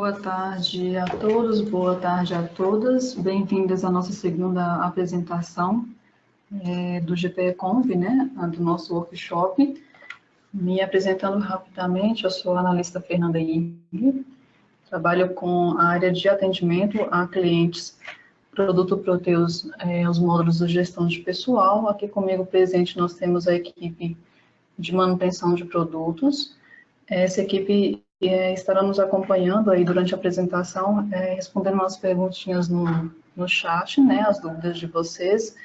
Boa tarde a todos, boa tarde a todas. Bem-vindas à nossa segunda apresentação do GPE-Conv, né, do nosso workshop. Me apresentando rapidamente, eu sou a analista Fernanda Ing, trabalho com a área de atendimento a clientes Produto Proteus, os módulos de gestão de pessoal. Aqui comigo presente nós temos a equipe de manutenção de produtos. Essa equipe estará nos acompanhando aí durante a apresentação, respondendo as perguntinhas no chat, né, as dúvidas de vocês.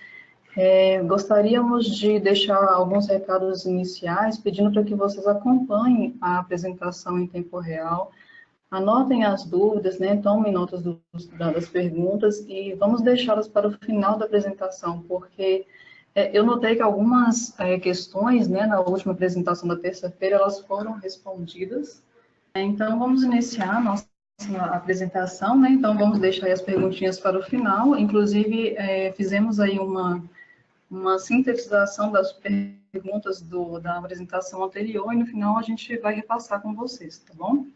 Gostaríamos de deixar alguns recados iniciais, pedindo para que vocês acompanhem a apresentação em tempo real, anotem as dúvidas, né, tomem notas das perguntas e vamos deixá-las para o final da apresentação, porque eu notei que algumas questões, né, na última apresentação da terça-feira, elas foram respondidas. Então, vamos iniciar a nossa apresentação, né? Então, vamos deixar aí as perguntinhas para o final. Inclusive, fizemos aí uma sintetização das perguntas da apresentação anterior e no final a gente vai repassar com vocês, tá bom?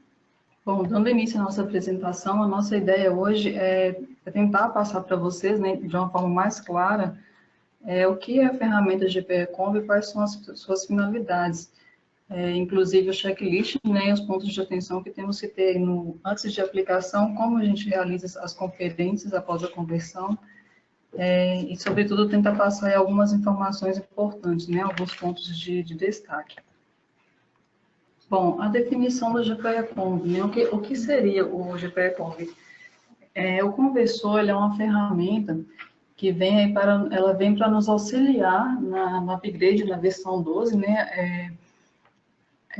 Bom, dando início à nossa apresentação, a nossa ideia hoje é tentar passar para vocês, né, de uma forma mais clara, o que é a ferramenta GPE-Conv e quais são as suas finalidades. Inclusive o checklist, né, os pontos de atenção que temos que ter antes de aplicação, como a gente realiza as conferências após a conversão, e, sobretudo, tentar passar aí algumas informações importantes, né, alguns pontos de destaque. Bom, a definição do GPE-Conv, né, o que seria o GPE-Conv? O Conversor ele é uma ferramenta que vem para nos auxiliar no upgrade na versão 12, né,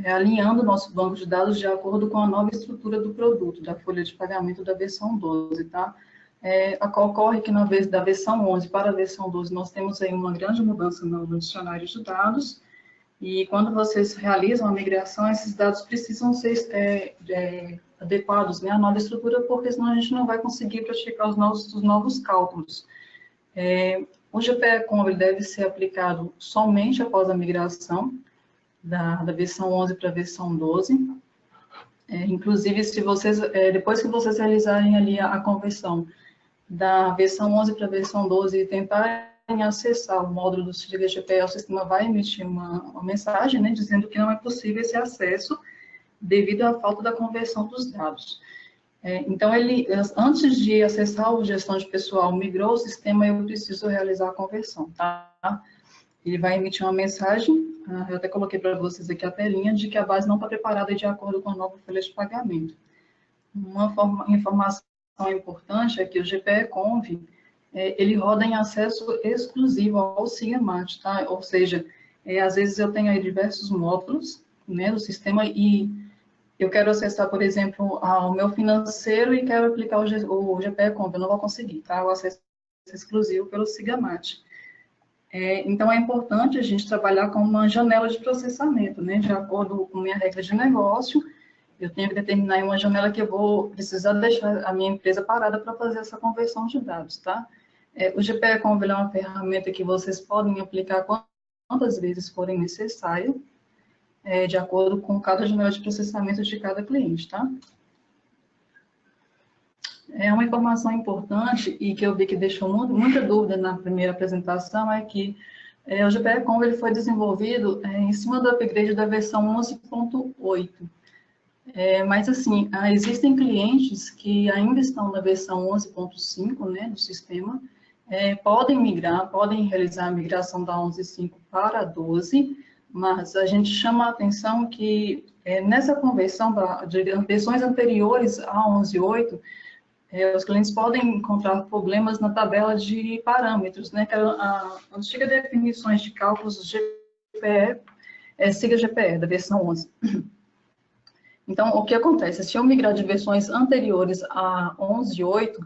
alinhando o nosso banco de dados de acordo com a nova estrutura do produto, da folha de pagamento da versão 12, tá? Ocorre que da versão 11 para a versão 12 nós temos aí uma grande mudança no dicionário de dados, e quando vocês realizam a migração, esses dados precisam ser adequados, né, à nova estrutura, porque senão a gente não vai conseguir praticar os novos cálculos. O GPE-Conv deve ser aplicado somente após a migração da versão 11 para a versão 12. Inclusive, se vocês, depois que vocês realizarem ali a conversão da versão 11 para a versão 12 e tentarem acessar o módulo do SIGA-GPE, o sistema vai emitir uma mensagem, né, dizendo que não é possível esse acesso devido à falta da conversão dos dados. Então, antes de acessar o gestão de pessoal, migrou o sistema, eu preciso realizar a conversão, tá? Ele vai emitir uma mensagem, eu até coloquei para vocês aqui a telinha, de que a base não está preparada de acordo com a nova folha de pagamento. Uma informação importante é que o GPE-Conv, ele roda em acesso exclusivo ao SIGAMAT, tá? Ou seja, às vezes eu tenho aí diversos módulos, né, do sistema e eu quero acessar, por exemplo, ao meu financeiro e quero aplicar o GPE-Conv, eu não vou conseguir, tá? O acesso é exclusivo pelo SIGAMAT. Então, é importante a gente trabalhar com uma janela de processamento, né? De acordo com minha regra de negócio, eu tenho que determinar uma janela que eu vou precisar deixar a minha empresa parada para fazer essa conversão de dados, tá? O GPE-Conv é uma ferramenta que vocês podem aplicar quantas vezes forem necessário, de acordo com cada janela de processamento de cada cliente, tá? Uma informação importante e que eu vi que deixou muita dúvida na primeira apresentação é que o GPE-Conv ele foi desenvolvido em cima do upgrade da versão 11.8. Mas, assim, existem clientes que ainda estão na versão 11.5, né, do sistema, podem migrar, podem realizar a migração da 11.5 para a 12, mas a gente chama a atenção que nessa conversão de versões anteriores a 11.8, os clientes podem encontrar problemas na tabela de parâmetros, né, que é a antiga definições de cálculos GPE, SIGA-GPE, da versão 11. Então, o que acontece? Se eu migrar de versões anteriores a 11.8,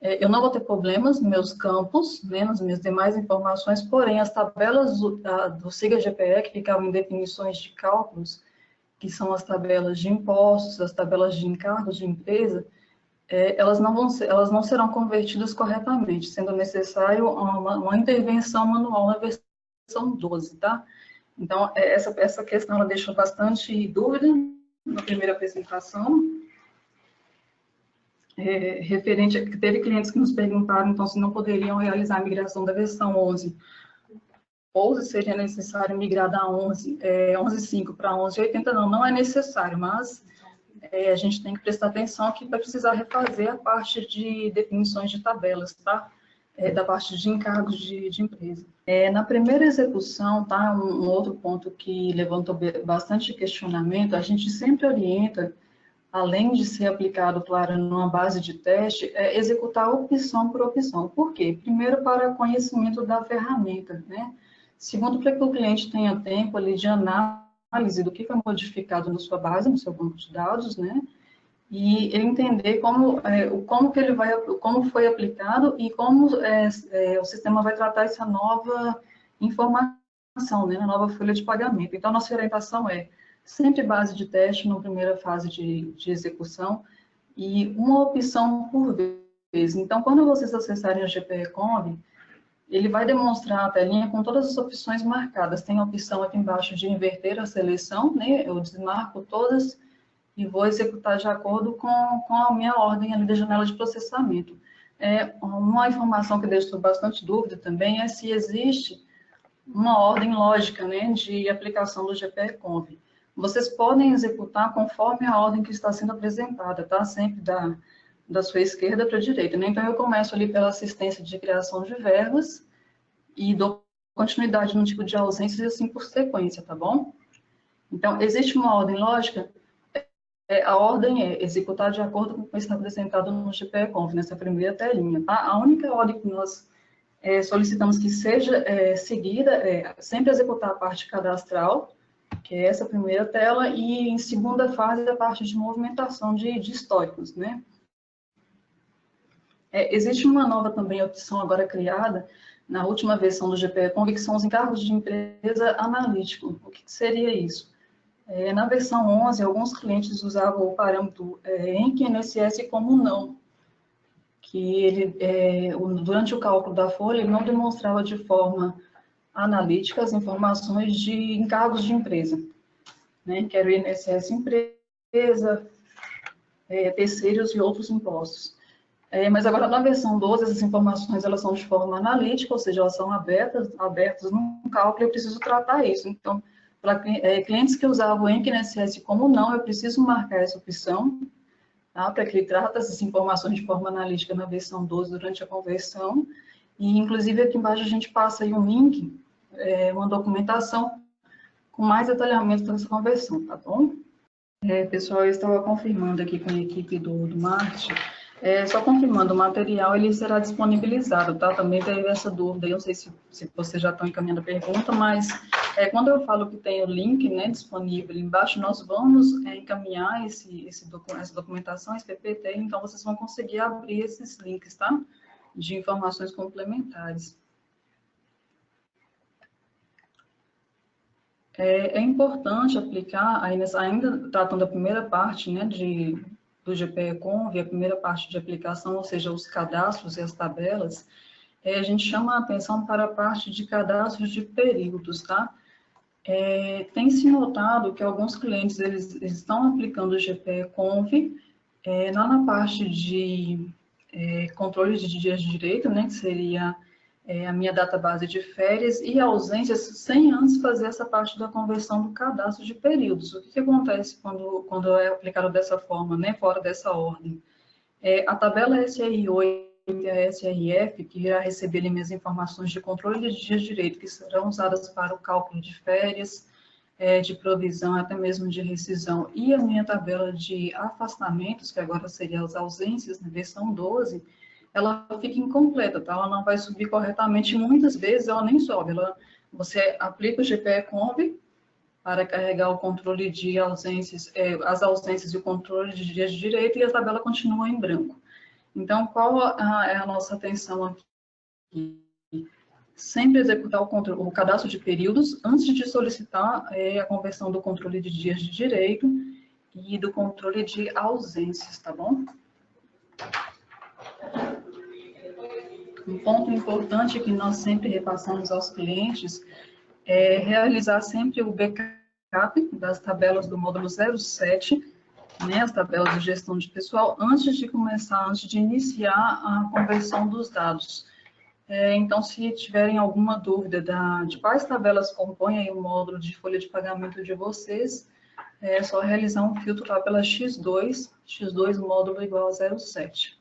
eu não vou ter problemas nos meus campos, né, nas minhas demais informações, porém, as tabelas do SIGA-GPE, que ficavam em definições de cálculos, que são as tabelas de impostos, as tabelas de encargos de empresa, elas não serão convertidas corretamente, sendo necessário uma intervenção manual na versão 12, tá? Então, essa questão ela deixou bastante dúvida na primeira apresentação. referente, teve clientes que nos perguntaram, então, se não poderiam realizar a migração da versão 11, ou se seria necessário migrar da 11.5 para 11.80, não é necessário, mas a gente tem que prestar atenção que vai precisar refazer a parte de definições de tabelas, tá? Da parte de encargos de empresa. Na primeira execução, tá? Um outro ponto que levantou bastante questionamento, a gente sempre orienta, além de ser aplicado, claro, numa base de teste, executar opção por opção. Por quê? Primeiro, para conhecimento da ferramenta, né? Segundo, para que o cliente tenha tempo ali de análise do que foi modificado na sua base, no seu banco de dados, né? E ele entender como que ele vai, como foi aplicado e como o sistema vai tratar essa nova informação, né? Na nova folha de pagamento. Então, nossa orientação é sempre base de teste na primeira fase de execução e uma opção por vez. Então, quando vocês acessarem o GPE-Conv, ele vai demonstrar a telinha com todas as opções marcadas. Tem a opção aqui embaixo de inverter a seleção, né? Eu desmarco todas e vou executar de acordo com a minha ordem ali da janela de processamento. Uma informação que deixou bastante dúvida também é se existe uma ordem lógica, né, de aplicação do GPE-Conv. Vocês podem executar conforme a ordem que está sendo apresentada, tá? Sempre da sua esquerda para a direita, né? Então, eu começo ali pela assistência de criação de verbas e dou continuidade no tipo de ausências e assim por sequência, tá bom? Então, existe uma ordem lógica? A ordem é executar de acordo com o que está apresentado no GPE-Conv, nessa primeira telinha, tá? A única ordem que nós solicitamos que seja seguida é sempre executar a parte cadastral, que é essa primeira tela, e em segunda fase a parte de movimentação de históricos, né? Existe uma nova também opção agora criada na última versão do GPE-Conv, que são os encargos de empresa analítico. O que seria isso? Na versão 11, alguns clientes usavam o parâmetro ENC-INSS como não, que ele, durante o cálculo da folha, ele não demonstrava de forma analítica as informações de encargos de empresa, né, que era o INSS empresa, terceiros e outros impostos. Mas agora, na versão 12, essas informações elas são de forma analítica, ou seja, elas são abertas no cálculo, eu preciso tratar isso. Então, para clientes que usavam o ENC-INSS como não, eu preciso marcar essa opção, tá? Para que ele trate essas informações de forma analítica na versão 12 durante a conversão. E, inclusive, aqui embaixo a gente passa aí um link, uma documentação com mais detalhamento dessa conversão, tá bom? Pessoal, eu estava confirmando aqui com a equipe do marketing. Só confirmando, o material ele será disponibilizado, tá? Também teve essa dúvida, eu não sei se vocês já estão encaminhando a pergunta, mas quando eu falo que tem o link, né, disponível embaixo, nós vamos encaminhar essa documentação, esse PPT, então vocês vão conseguir abrir esses links, tá? De informações complementares. É importante aplicar, ainda tratando da primeira parte, né, do GPE-Conv, a primeira parte de aplicação, ou seja, os cadastros e as tabelas, a gente chama a atenção para a parte de cadastros de períodos, tá? Tem se notado que alguns clientes, eles estão aplicando o GPE-Conv lá na parte de controle de dias de direito, né, que seria a minha database de férias e ausências, sem antes fazer essa parte da conversão do cadastro de períodos. O que acontece quando é aplicado dessa forma, né, fora dessa ordem? A tabela SRO e a SRF, que irá receber ali minhas informações de controle de dias de direito, que serão usadas para o cálculo de férias, de provisão, até mesmo de rescisão, e a minha tabela de afastamentos, que agora seria as ausências, na versão 12, ela fica incompleta, tá? Ela não vai subir corretamente, muitas vezes ela nem sobe. Você aplica o GPE-Conv para carregar o controle de ausências, as ausências e o controle de dias de direito, e a tabela continua em branco. Então, qual é a nossa atenção aqui? Sempre executar o cadastro de períodos antes de solicitar a conversão do controle de dias de direito e do controle de ausências, tá bom? Um ponto importante que nós sempre repassamos aos clientes é realizar sempre o backup das tabelas do módulo 07 né, as tabelas de gestão de pessoal, antes de iniciar a conversão dos dados. Então, se tiverem alguma dúvida de quais tabelas compõem aí o módulo de folha de pagamento de vocês, é só realizar um filtro lá pela X2 módulo igual a 07.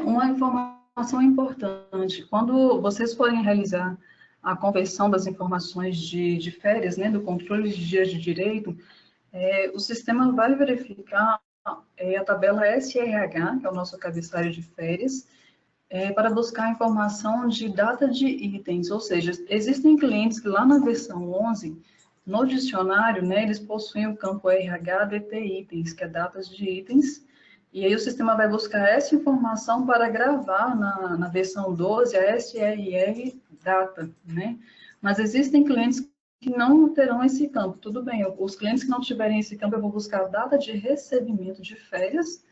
Uma informação importante, quando vocês forem realizar a conversão das informações de férias, né, do controle de dias de direito, o sistema vai verificar a tabela SRH, que é o nosso cabeçalho de férias, para buscar a informação de data de itens, ou seja, existem clientes que lá na versão 11, no dicionário, né, eles possuem o campo RH DT itens, que é datas de itens, e aí o sistema vai buscar essa informação para gravar na versão 12 a SRR data, né? Mas existem clientes que não terão esse campo, tudo bem, os clientes que não tiverem esse campo, eu vou buscar a data de recebimento de férias,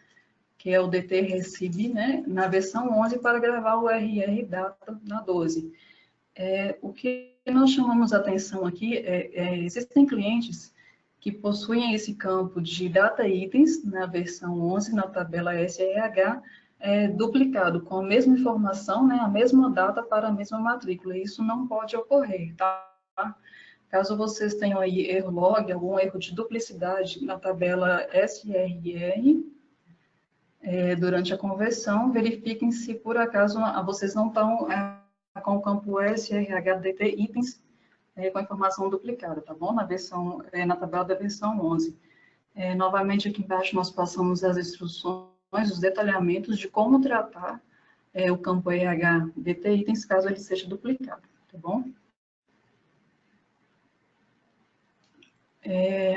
que é o DT Recibe, né, na versão 11, para gravar o RR Data na 12. O que nós chamamos a atenção aqui existem clientes que possuem esse campo de Data Itens na versão 11, na tabela SRH, duplicado, com a mesma informação, né, a mesma data para a mesma matrícula. Isso não pode ocorrer, tá? Caso vocês tenham aí erro log, algum erro de duplicidade na tabela SRR, durante a conversão, verifiquem se por acaso vocês não estão com o campo SRHDT itens com a informação duplicada, tá bom? Na tabela da versão 11. Novamente, aqui embaixo nós passamos as instruções, os detalhamentos de como tratar o campo RHDT itens, caso ele seja duplicado, tá bom?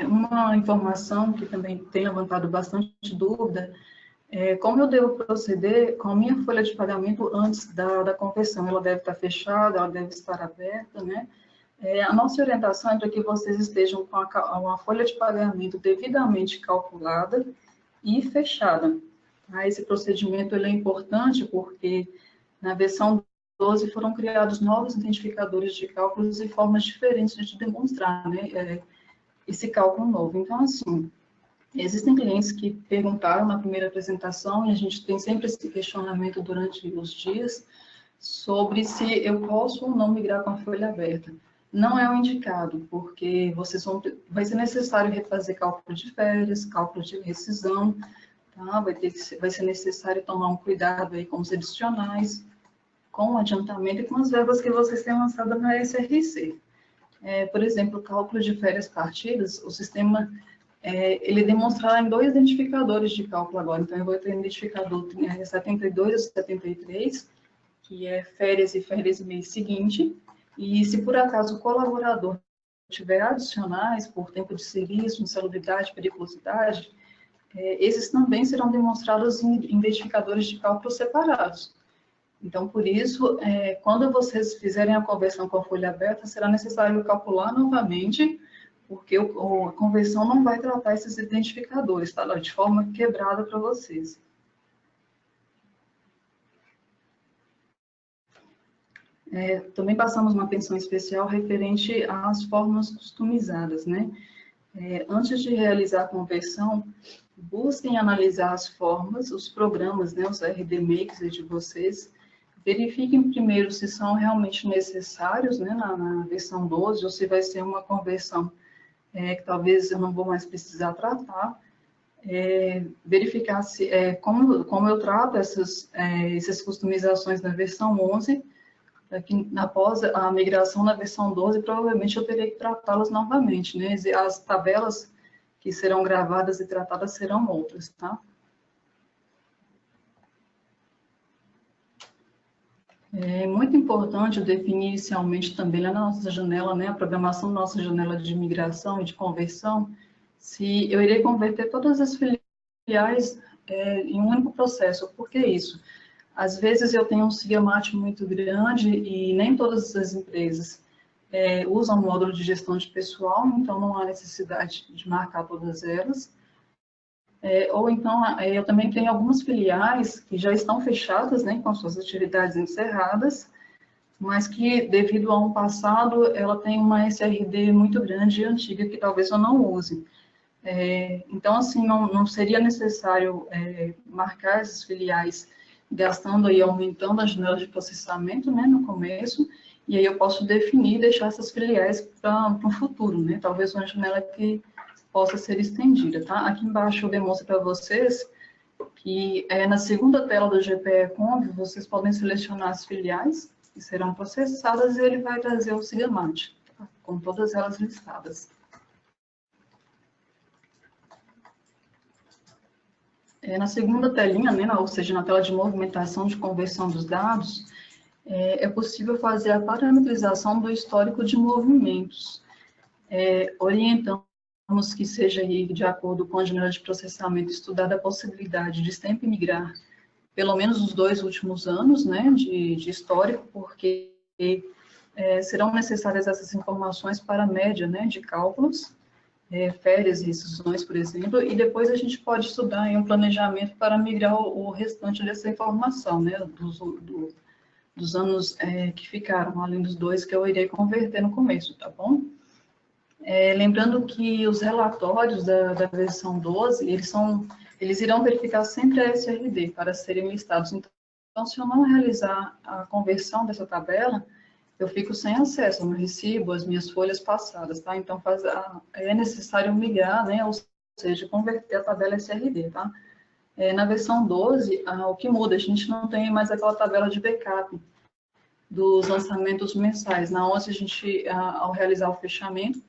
Uma informação que também tem levantado bastante dúvida como eu devo proceder com a minha folha de pagamento antes da conversão? Ela deve estar fechada, ela deve estar aberta, né? A nossa orientação é para que vocês estejam com uma folha de pagamento devidamente calculada e fechada. Tá? Esse procedimento ele é importante porque na versão 12 foram criados novos identificadores de cálculos e formas diferentes de demonstrar, né, esse cálculo novo. Então, assim, existem clientes que perguntaram na primeira apresentação, e a gente tem sempre esse questionamento durante os dias, sobre se eu posso ou não migrar com a folha aberta. Não é o indicado, porque vai ser necessário refazer cálculo de férias, cálculo de rescisão, tá? Vai ser necessário tomar um cuidado aí com os adicionais, com o adiantamento e com as verbas que vocês têm lançado na SRC. Por exemplo, cálculo de férias partidas, o sistema ele demonstrará em dois identificadores de cálculo agora. Então, eu vou ter o identificador 72 e 73, que é férias e mês seguinte. E se por acaso o colaborador tiver adicionais por tempo de serviço, insalubridade, periculosidade, esses também serão demonstrados em identificadores de cálculo separados. Então, por isso, quando vocês fizerem a conversão com a folha aberta, será necessário calcular novamente, porque a conversão não vai tratar esses identificadores, tá? De forma quebrada para vocês. Também passamos uma atenção especial referente às formas customizadas, né? Antes de realizar a conversão, busquem analisar as formas, os programas, né, os RD Makers de vocês. Verifiquem primeiro se são realmente necessários, né, na versão 12, ou se vai ser uma conversão que talvez eu não vou mais precisar tratar. Verificar se, como eu trato essas customizações na versão 11, após a migração na versão 12, provavelmente eu terei que tratá-las novamente, né? As tabelas que serão gravadas e tratadas serão outras, tá? É muito importante definir inicialmente também lá na nossa janela, né, a programação da nossa janela de migração e de conversão, se eu irei converter todas as filiais em um único processo. Por que isso? Às vezes eu tenho um SIGAMAT muito grande e nem todas as empresas usam o módulo de gestão de pessoal, então não há necessidade de marcar todas elas. Ou então, eu também tenho algumas filiais que já estão fechadas, né, com suas atividades encerradas, mas que, devido a um passado, ela tem uma SRD muito grande e antiga, que talvez eu não use. Então, assim, não seria necessário marcar essas filiais gastando e aumentando a janela de processamento, né, no começo, e aí eu posso definir e deixar essas filiais para o futuro, né, talvez uma janela que possa ser estendida, tá? Aqui embaixo eu demonstro para vocês que na segunda tela do GPE Conv, vocês podem selecionar as filiais que serão processadas e ele vai trazer o SIGAMAT, tá? Com todas elas listadas. Na segunda telinha, né, ou seja, na tela de movimentação de conversão dos dados, é possível fazer a parametrização do histórico de movimentos, orientamos que seja aí, de acordo com a janela de processamento, estudada a possibilidade de sempre migrar pelo menos os 2 últimos anos, né, de histórico, porque serão necessárias essas informações para a média, né, de cálculos, férias e rescisões, por exemplo, e depois a gente pode estudar em um planejamento para migrar o restante dessa informação, né, dos anos que ficaram, além dos 2 que eu irei converter no começo, tá bom? Lembrando que os relatórios da versão 12, eles irão verificar sempre a SRD para serem listados. Então, se eu não realizar a conversão dessa tabela, eu fico sem acesso ao meu recibo, às minhas folhas passadas, tá? Então, é necessário migrar, né? Ou seja, converter a tabela SRD, tá? Na versão 12, o que muda? A gente não tem mais aquela tabela de backup dos lançamentos mensais. Na 11, a gente, ao realizar o fechamento,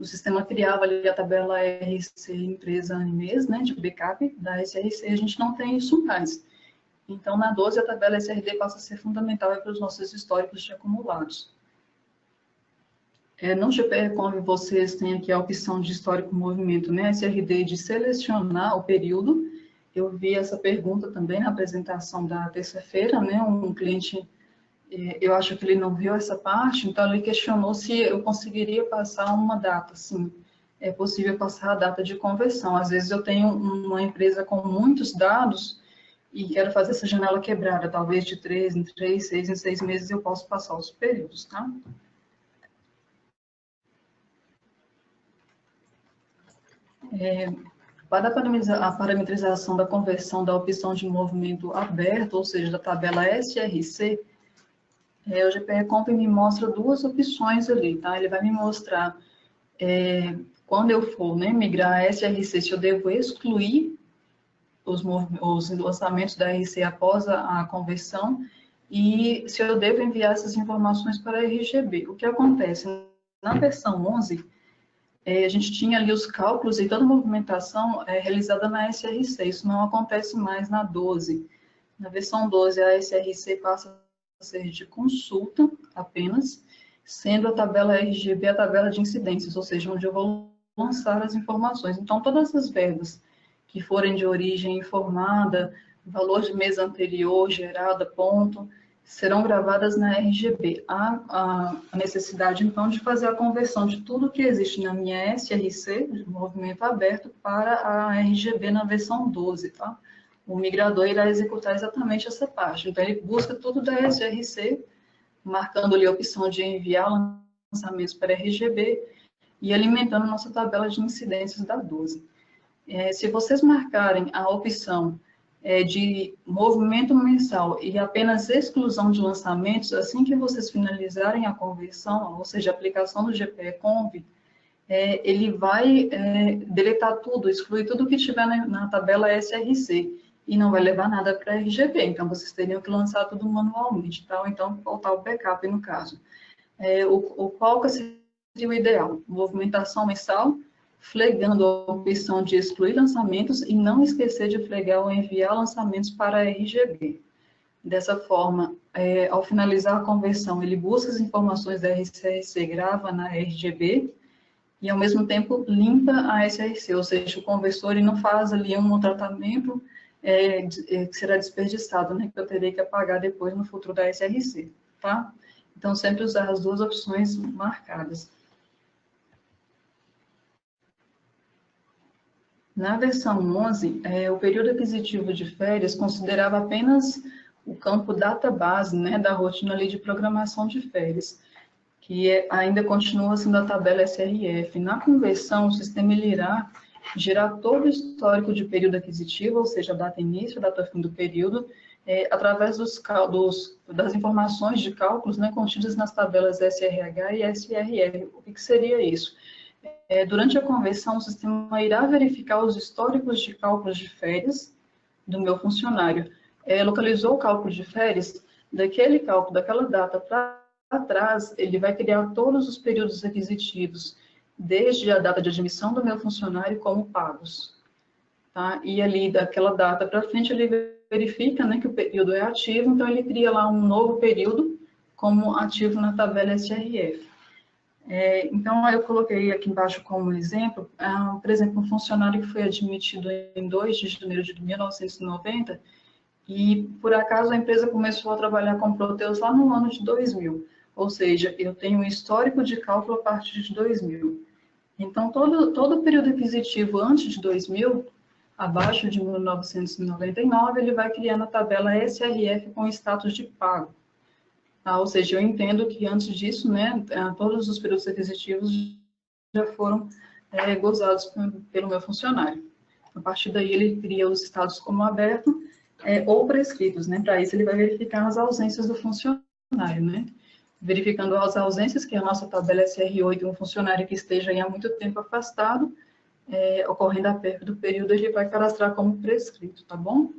o sistema criava ali a tabela RC empresa e mês, né, de backup da SRC, a gente não tem isso mais. Então, na 12, a tabela SRD passa a ser fundamental para os nossos históricos de acumulados. No GPE Conv, vocês têm aqui a opção de histórico movimento, né, SRD, de selecionar o período. Eu vi essa pergunta também na apresentação da terça-feira, né, um cliente, eu acho que ele não viu essa parte, então ele questionou se eu conseguiria passar uma data. Sim, é possível passar a data de conversão. Às vezes eu tenho uma empresa com muitos dados e quero fazer essa janela quebrada, talvez de 3 em 3, 6 em 6 meses eu posso passar os períodos, tá? Para a parametrização da conversão da opção de movimento aberto, ou seja, da tabela SRC, o GPE Conv me mostra 2 opções ali, tá? Ele vai me mostrar, quando eu for, né, migrar a SRC, se eu devo excluir os lançamentos da RC após a conversão, e se eu devo enviar essas informações para a RGB. O que acontece? Na versão 11, a gente tinha ali os cálculos e toda a movimentação realizada na SRC, isso não acontece mais na 12. Na versão 12, a SRC passa a ser de consulta apenas, sendo a tabela RGB a tabela de incidências, ou seja, onde eu vou lançar as informações. Então, todas as verbas que forem de origem informada, valor de mês anterior, gerada, ponto, serão gravadas na RGB. Há a necessidade, então, de fazer a conversão de tudo que existe na minha SRC, de movimento aberto, para a RGB na versão 12, tá? O migrador irá executar exatamente essa parte. Então, ele busca tudo da SRC, marcando ali a opção de enviar lançamentos para RGB e alimentando nossa tabela de incidências da 12. Se vocês marcarem a opção de movimento mensal e apenas exclusão de lançamentos, assim que vocês finalizarem a conversão, ou seja, a aplicação do GPE Conv, ele vai deletar tudo, excluir tudo que estiver na tabela SRC, e não vai levar nada para a RGB, então vocês teriam que lançar tudo manualmente, tá? Ou então faltar o backup no caso. Qual que seria o ideal? Movimentação mensal, flegando a opção de excluir lançamentos e não esquecer de flegar ou enviar lançamentos para a RGB. Dessa forma, ao finalizar a conversão, ele busca as informações da SRC, grava na RGB e, ao mesmo tempo, limpa a SRC, ou seja, o conversor ele não faz ali um tratamento que será desperdiçado, né, que eu terei que apagar depois no futuro da SRC, tá? Então, sempre usar as 2 opções marcadas. Na versão 11, o período aquisitivo de férias considerava apenas o campo database, né, da rotina ali de programação de férias, que ainda continua sendo a tabela SRF. Na conversão, o sistema ele irá gerar todo o histórico de período aquisitivo, ou seja, data início, data fim do período, através das informações de cálculos, né, contidas nas tabelas SRH e SRR. O que seria isso? Durante a conversão, o sistema irá verificar os históricos de cálculos de férias do meu funcionário. Localizou o cálculo de férias, daquele cálculo, daquela data para trás, ele vai criar todos os períodos aquisitivos, desde a data de admissão do meu funcionário como pagos. Tá? E ali, daquela data para frente, ele verifica, né, que o período é ativo, então ele cria lá um novo período como ativo na tabela SRF. Então, eu coloquei aqui embaixo como exemplo, por exemplo, um funcionário que foi admitido em 2 de janeiro de 1990 e, por acaso, a empresa começou a trabalhar com Proteus lá no ano de 2000, ou seja, eu tenho um histórico de cálculo a partir de 2000. Então, todo o período aquisitivo antes de 2000, abaixo de 1999, ele vai criar na tabela SRF com status de pago. Ou seja, eu entendo que antes disso, né, todos os períodos aquisitivos já foram gozados pelo meu funcionário. A partir daí, ele cria os estados como aberto ou prescritos, né? Para isso, ele vai verificar as ausências do funcionário, né? Verificando as ausências, que é a nossa tabela SR8, um funcionário que esteja há muito tempo afastado, ocorrendo a perda do período, ele vai cadastrar como prescrito, tá bom?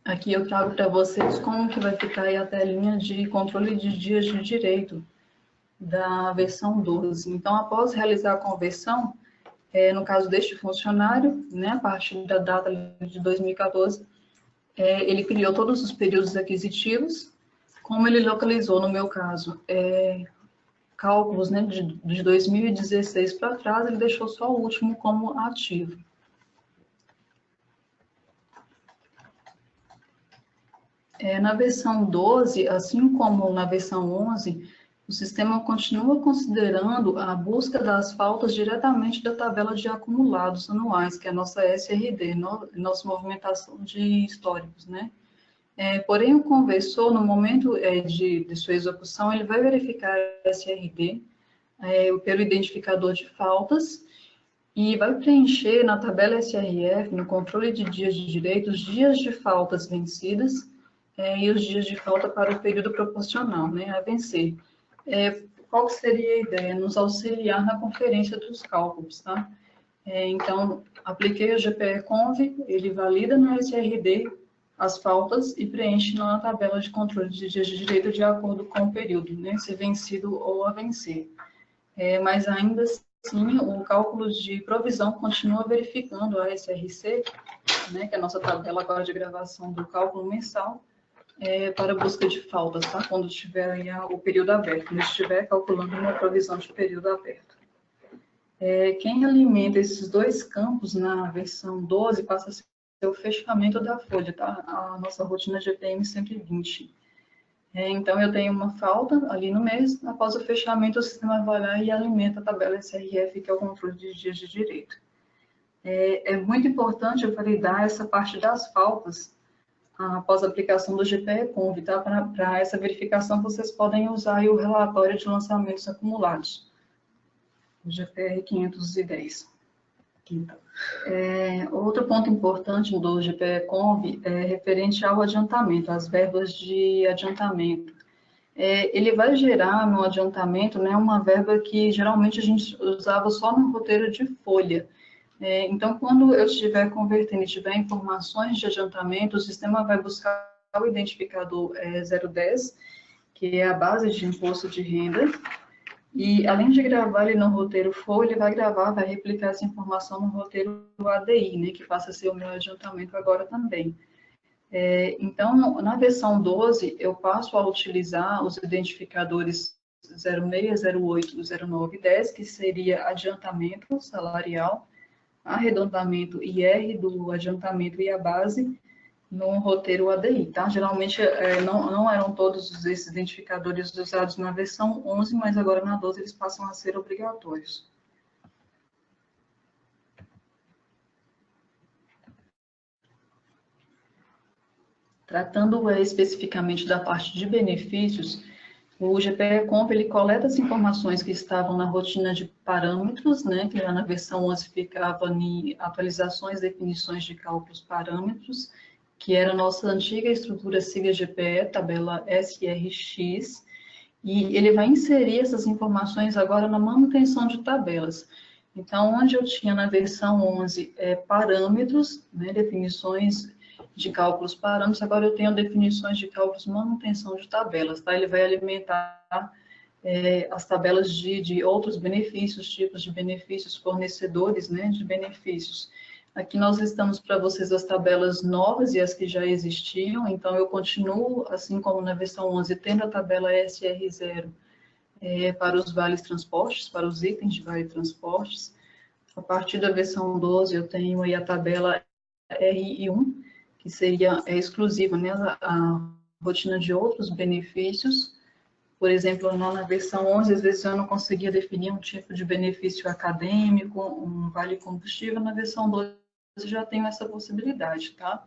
Aqui eu trago para vocês como que vai ficar aí a telinha de controle de dias de direito da versão 12. Então, após realizar a conversão, no caso deste funcionário, né, a partir da data de 2014, ele criou todos os períodos aquisitivos, como ele localizou, no meu caso, cálculos, né, de 2016 para trás, ele deixou só o último como ativo. Na versão 12, assim como na versão 11, o sistema continua considerando a busca das faltas diretamente da tabela de acumulados anuais, que é a nossa SRD, nossa movimentação de históricos, né? Porém, o conversor, no momento de sua execução, ele vai verificar a SRD pelo identificador de faltas e vai preencher na tabela SRF, no controle de dias de direito, os dias de faltas vencidas e os dias de falta para o período proporcional, né, a vencer. Qual seria a ideia? Nos auxiliar na conferência dos cálculos, tá? Então, apliquei o GPE-Conv, ele valida no SRD as faltas e preenche na tabela de controle de dias de direito de acordo com o período, né, se vencido ou a vencer. Mas ainda assim, o cálculo de provisão continua verificando a SRC, né, que é a nossa tabela agora de gravação do cálculo mensal, para busca de faltas, tá? Quando tiver aí o período aberto, quando estiver calculando uma provisão de período aberto. Quem alimenta esses dois campos na versão 12 passa a ser o fechamento da folha, tá? A nossa rotina GPM 120. Então, eu tenho uma falta ali no mês, após o fechamento, o sistema vai lá e alimenta a tabela SRF, que é o controle de dias de direito. É muito importante eu validar essa parte das faltas após a aplicação do GPE-Conv, tá? Para essa verificação, vocês podem usar aí o relatório de lançamentos acumulados, o GPR 510. Outro ponto importante do GPE-Conv é referente ao adiantamento, às verbas de adiantamento. Ele vai gerar no adiantamento, né, uma verba que geralmente a gente usava só no roteiro de folha. Então, quando eu estiver convertendo e tiver informações de adiantamento, o sistema vai buscar o identificador 010, que é a base de imposto de renda, e além de gravar ele no roteiro folha, ele vai gravar, vai replicar essa informação no roteiro ADI, né, que passa a ser o meu adiantamento agora também. Então, na versão 12, eu passo a utilizar os identificadores 06, 08, 09 e 10, que seria adiantamento salarial, arredondamento IR do adiantamento e a base no roteiro ADI, tá? Geralmente não eram todos esses identificadores usados na versão 11, mas agora na 12 eles passam a ser obrigatórios. Tratando especificamente da parte de benefícios, O GPE-Conv, ele coleta as informações que estavam na rotina de parâmetros, né, que lá na versão 11 ficava em atualizações, definições de cálculos parâmetros, que era a nossa antiga estrutura siga-GPE, tabela SRX, e ele vai inserir essas informações agora na manutenção de tabelas. Então, onde eu tinha na versão 11 parâmetros, né, definições de cálculos parâmetros, agora eu tenho definições de cálculos manutenção de tabelas, tá? Ele vai alimentar as tabelas de outros benefícios, tipos de benefícios, fornecedores, né, de benefícios. Aqui nós listamos para vocês as tabelas novas e as que já existiam, então eu continuo, assim como na versão 11, tendo a tabela SR0 para os vales transportes, para os itens de vale transportes. A partir da versão 12 eu tenho aí a tabela RI1, que seria exclusiva, né, a rotina de outros benefícios. Por exemplo, na versão 11, às vezes eu não conseguia definir um tipo de benefício acadêmico, um vale combustível, na versão 12 já tenho essa possibilidade, tá?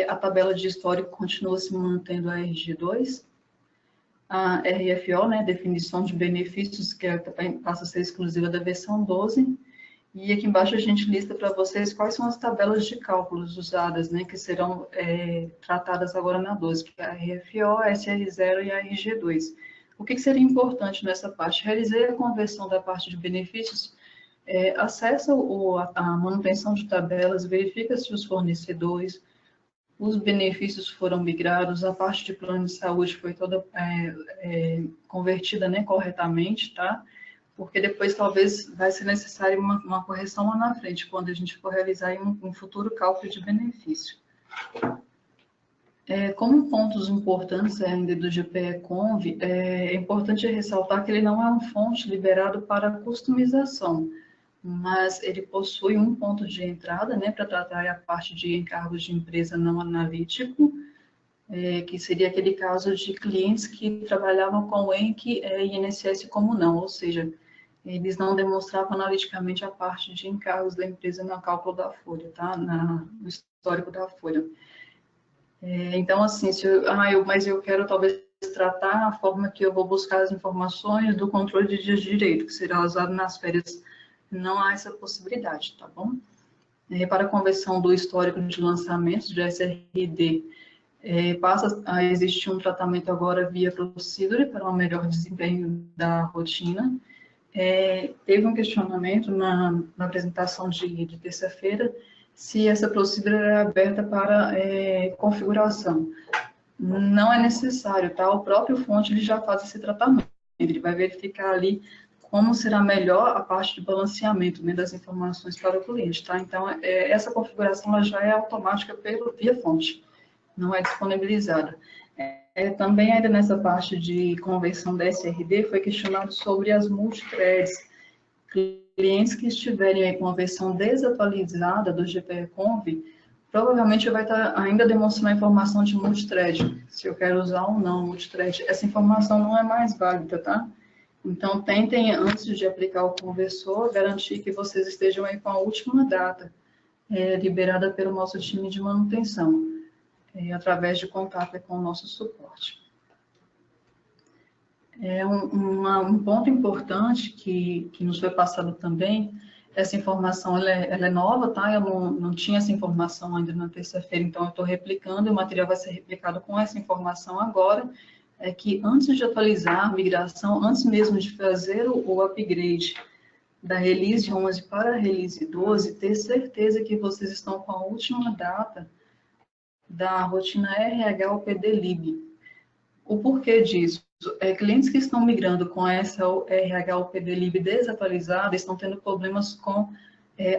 A tabela de histórico continua se mantendo a RG2, a RFO, né, definição de benefícios, que passa a ser exclusiva da versão 12, e aqui embaixo a gente lista para vocês quais são as tabelas de cálculos usadas, né, que serão tratadas agora na 12, que é a RFO, a SR0 e a RG2. O que seria importante nessa parte? Realizei a conversão da parte de benefícios, acessa a manutenção de tabelas, verifica se os fornecedores, os benefícios foram migrados, a parte de plano de saúde foi toda convertida, né, corretamente, tá? Porque depois talvez vai ser necessário uma correção lá na frente, quando a gente for realizar um futuro cálculo de benefício. Como pontos importantes ainda do GPE-Conv, é importante ressaltar que ele não é uma fonte liberado para customização, mas ele possui um ponto de entrada, né, para tratar a parte de encargos de empresa não analítico, que seria aquele caso de clientes que trabalhavam com o ENC e INSS como não, ou seja, eles não demonstravam analiticamente a parte de encargos da empresa no cálculo da folha, tá? No histórico da folha. Então, assim, mas eu quero talvez tratar a forma que eu vou buscar as informações do controle de dias de direito, que será usado nas férias. Não há essa possibilidade, tá bom? Para a conversão do histórico de lançamentos de SRD, passa a existir um tratamento agora via Procedure para um melhor desempenho da rotina. Teve um questionamento na apresentação de terça-feira se essa Procedure é aberta para configuração. Não é necessário, tá? O próprio fonte ele já faz esse tratamento. Ele vai verificar ali como será melhor a parte de balanceamento, né, das informações para o cliente, tá? Então, essa configuração ela já é automática via fonte, não é disponibilizada. Também ainda nessa parte de conversão da SRD, foi questionado sobre as multithreads. Clientes que estiverem com a versão desatualizada do GPE-Conv, provavelmente vai estar ainda demonstrando a informação de multithread, se eu quero usar ou não multithread. Essa informação não é mais válida, tá? Então, tentem, antes de aplicar o conversor, garantir que vocês estejam aí com a última data liberada pelo nosso time de manutenção, através de contato com o nosso suporte. Um ponto importante que nos foi passado também, essa informação ela é nova, tá? Eu não tinha essa informação ainda na terça-feira, então eu estou replicando, e o material vai ser replicado com essa informação agora, que antes de atualizar a migração, antes mesmo de fazer o upgrade da release 11 para a release 12, ter certeza que vocês estão com a última data da rotina RH-UPD-LIB. O porquê disso? Clientes que estão migrando com essa RH-UPD-LIB desatualizada estão tendo problemas com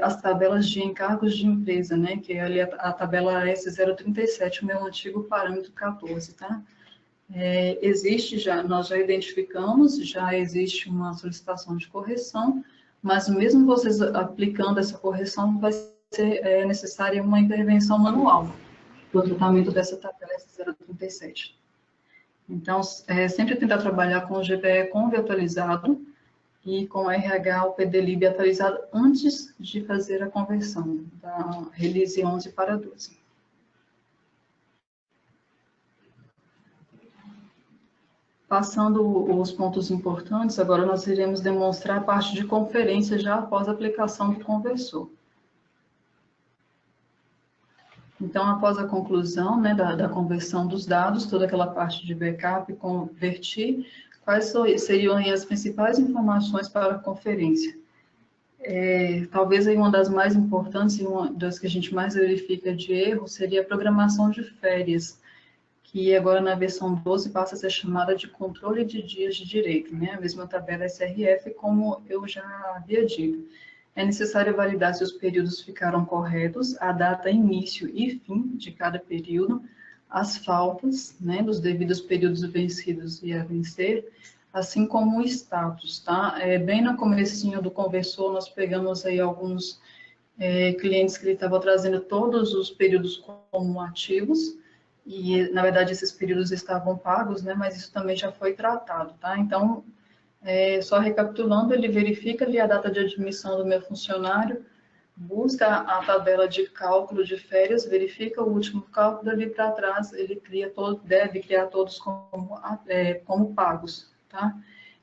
as tabelas de encargos de empresa, né? Que é ali a tabela S037, o meu antigo parâmetro 14, tá? Nós já identificamos, já existe uma solicitação de correção, mas mesmo vocês aplicando essa correção, vai ser necessária uma intervenção manual do tratamento dessa tabela S037. Então, sempre tentar trabalhar com o GPE-Conv atualizado e com o RH-UPD-LIB atualizado antes de fazer a conversão da release 11 para 12. Passando os pontos importantes, agora nós iremos demonstrar a parte de conferência já após a aplicação do conversor. Então, após a conclusão, né, da conversão dos dados, toda aquela parte de backup, convertir, quais seriam aí as principais informações para a conferência? Talvez aí uma das mais importantes e uma das que a gente mais verifica de erro seria a programação de férias, que agora na versão 12 passa a ser chamada de controle de dias de direito, né? A mesma tabela SRF, como eu já havia dito. É necessário validar se os períodos ficaram corretos, a data início e fim de cada período, as faltas, né, dos devidos períodos vencidos e a vencer, assim como o status, tá? Bem no comecinho do conversor, nós pegamos aí alguns clientes que ele estava trazendo todos os períodos como ativos, e, na verdade, esses períodos estavam pagos, né, mas isso também já foi tratado, tá? Então, só recapitulando, ele verifica ali a data de admissão do meu funcionário, busca a tabela de cálculo de férias, verifica o último cálculo, ali para trás ele deve criar todos como pagos, tá?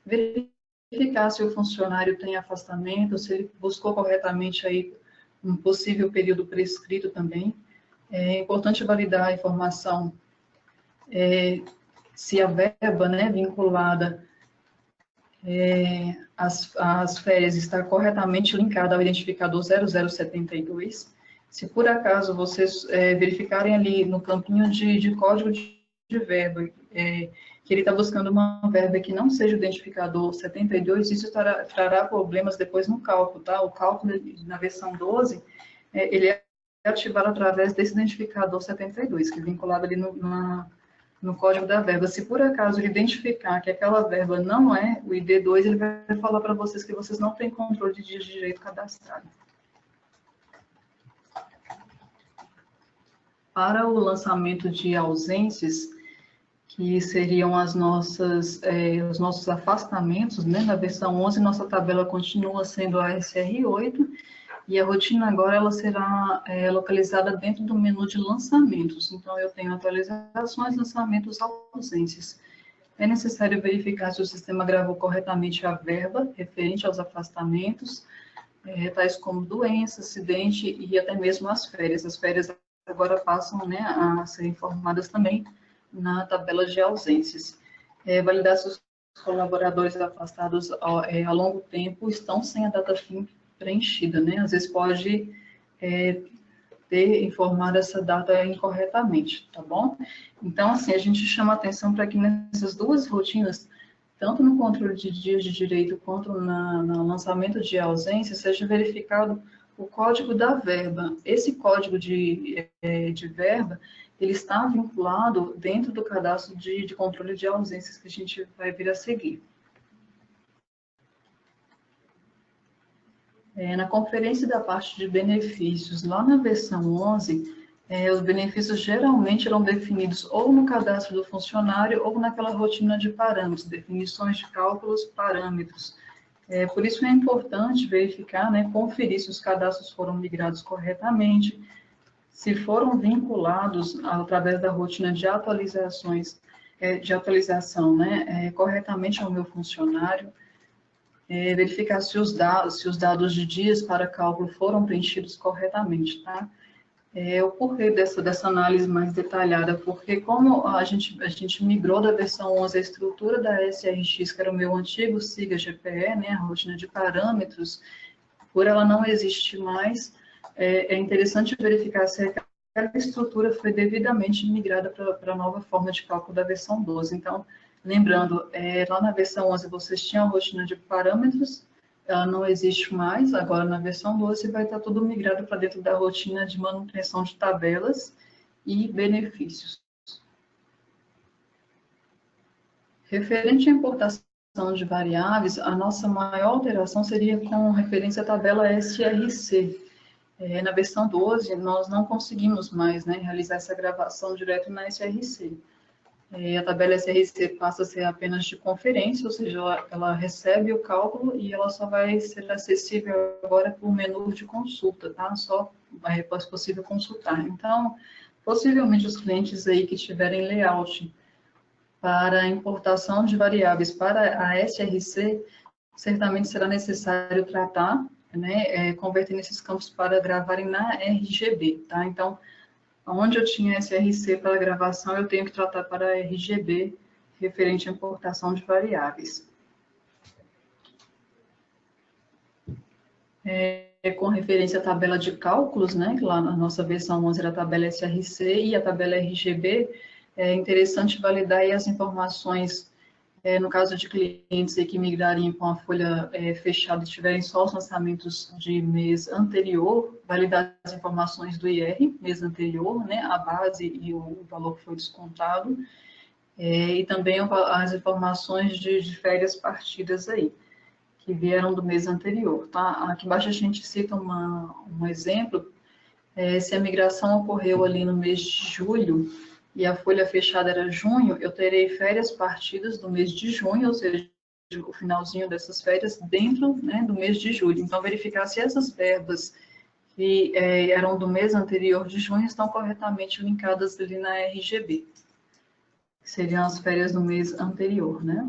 Verificar se o funcionário tem afastamento, se ele buscou corretamente aí um possível período prescrito também. É importante validar a informação se a verba, né, vinculada as férias está corretamente linkada ao identificador 0072. Se por acaso vocês verificarem ali no campinho de código de verba, que ele está buscando uma verba que não seja o identificador 72, isso trará problemas depois no cálculo, tá? O cálculo na versão 12, ele é ativado através desse identificador 72, que é vinculado ali no código da verba. Se por acaso ele identificar que aquela verba não é o ID2, ele vai falar para vocês que vocês não têm controle de dias de direito cadastrado. Para o lançamento de ausências, que seriam os nossos afastamentos, né? Na versão 11, nossa tabela continua sendo a SR8, e a rotina agora ela será localizada dentro do menu de lançamentos. Então, eu tenho atualizações, lançamentos, ausências. É necessário verificar se o sistema gravou corretamente a verba referente aos afastamentos, tais como doença, acidente e até mesmo as férias. As férias agora passam, né, a ser informadas também na tabela de ausências. Validar se os colaboradores afastados a longo tempo estão sem a data fim preenchida, né? Às vezes pode ter informado essa data incorretamente, tá bom? Então, assim, a gente chama atenção para que nessas duas rotinas, tanto no controle de dias de direito quanto no lançamento de ausência, seja verificado o código da verba. Esse código de verba, ele está vinculado dentro do cadastro de controle de ausências que a gente vai vir a seguir. Na conferência da parte de benefícios, lá na versão 11, os benefícios geralmente eram definidos ou no cadastro do funcionário ou naquela rotina de parâmetros, definições de cálculos, parâmetros. Por isso é importante verificar, né, conferir se os cadastros foram migrados corretamente, se foram vinculados através da rotina de atualização, né, corretamente ao meu funcionário, verificar se os dados de dias para cálculo foram preenchidos corretamente, tá? O porquê dessa análise mais detalhada, porque como a gente migrou da versão 11 a estrutura da SRX, que era o meu antigo SIGA GPE, né, a rotina de parâmetros, por ela não existir mais, é interessante verificar se aquela estrutura foi devidamente migrada para a nova forma de cálculo da versão 12. Então, lembrando, lá na versão 11 vocês tinham a rotina de parâmetros, ela não existe mais, agora na versão 12 vai estar tudo migrado para dentro da rotina de manutenção de tabelas e benefícios. Referente à importação de variáveis, a nossa maior alteração seria com referência à tabela SRC. Na versão 12, nós não conseguimos mais, né, realizar essa gravação direto na SRC. A tabela SRC passa a ser apenas de conferência, ou seja, ela recebe o cálculo e ela só vai ser acessível agora por menu de consulta, tá? Só é possível consultar. Então, possivelmente os clientes aí que tiverem layout para a importação de variáveis para a SRC, certamente será necessário tratar, né, converter esses campos para gravarem na RGB, tá? Então, onde eu tinha SRC para gravação, eu tenho que tratar para a RGB, referente à importação de variáveis. Com referência à tabela de cálculos, né, que lá na nossa versão 11 era a tabela SRC e a tabela RGB, é interessante validar aí as informações, no caso de clientes aí que migrarem com a folha fechada e tiverem só os lançamentos de mês anterior, validar as informações do IR, mês anterior, né, a base e o valor que foi descontado, e também as informações de férias partidas aí, que vieram do mês anterior, tá? Aqui embaixo a gente cita um exemplo, se a migração ocorreu ali no mês de julho e a folha fechada era junho, eu terei férias partidas do mês de junho, ou seja, o finalzinho dessas férias dentro, né, do mês de julho. Então, verificar se essas verbas que eram do mês anterior de junho estão corretamente linkadas ali na RGB, que seriam as férias do mês anterior, né?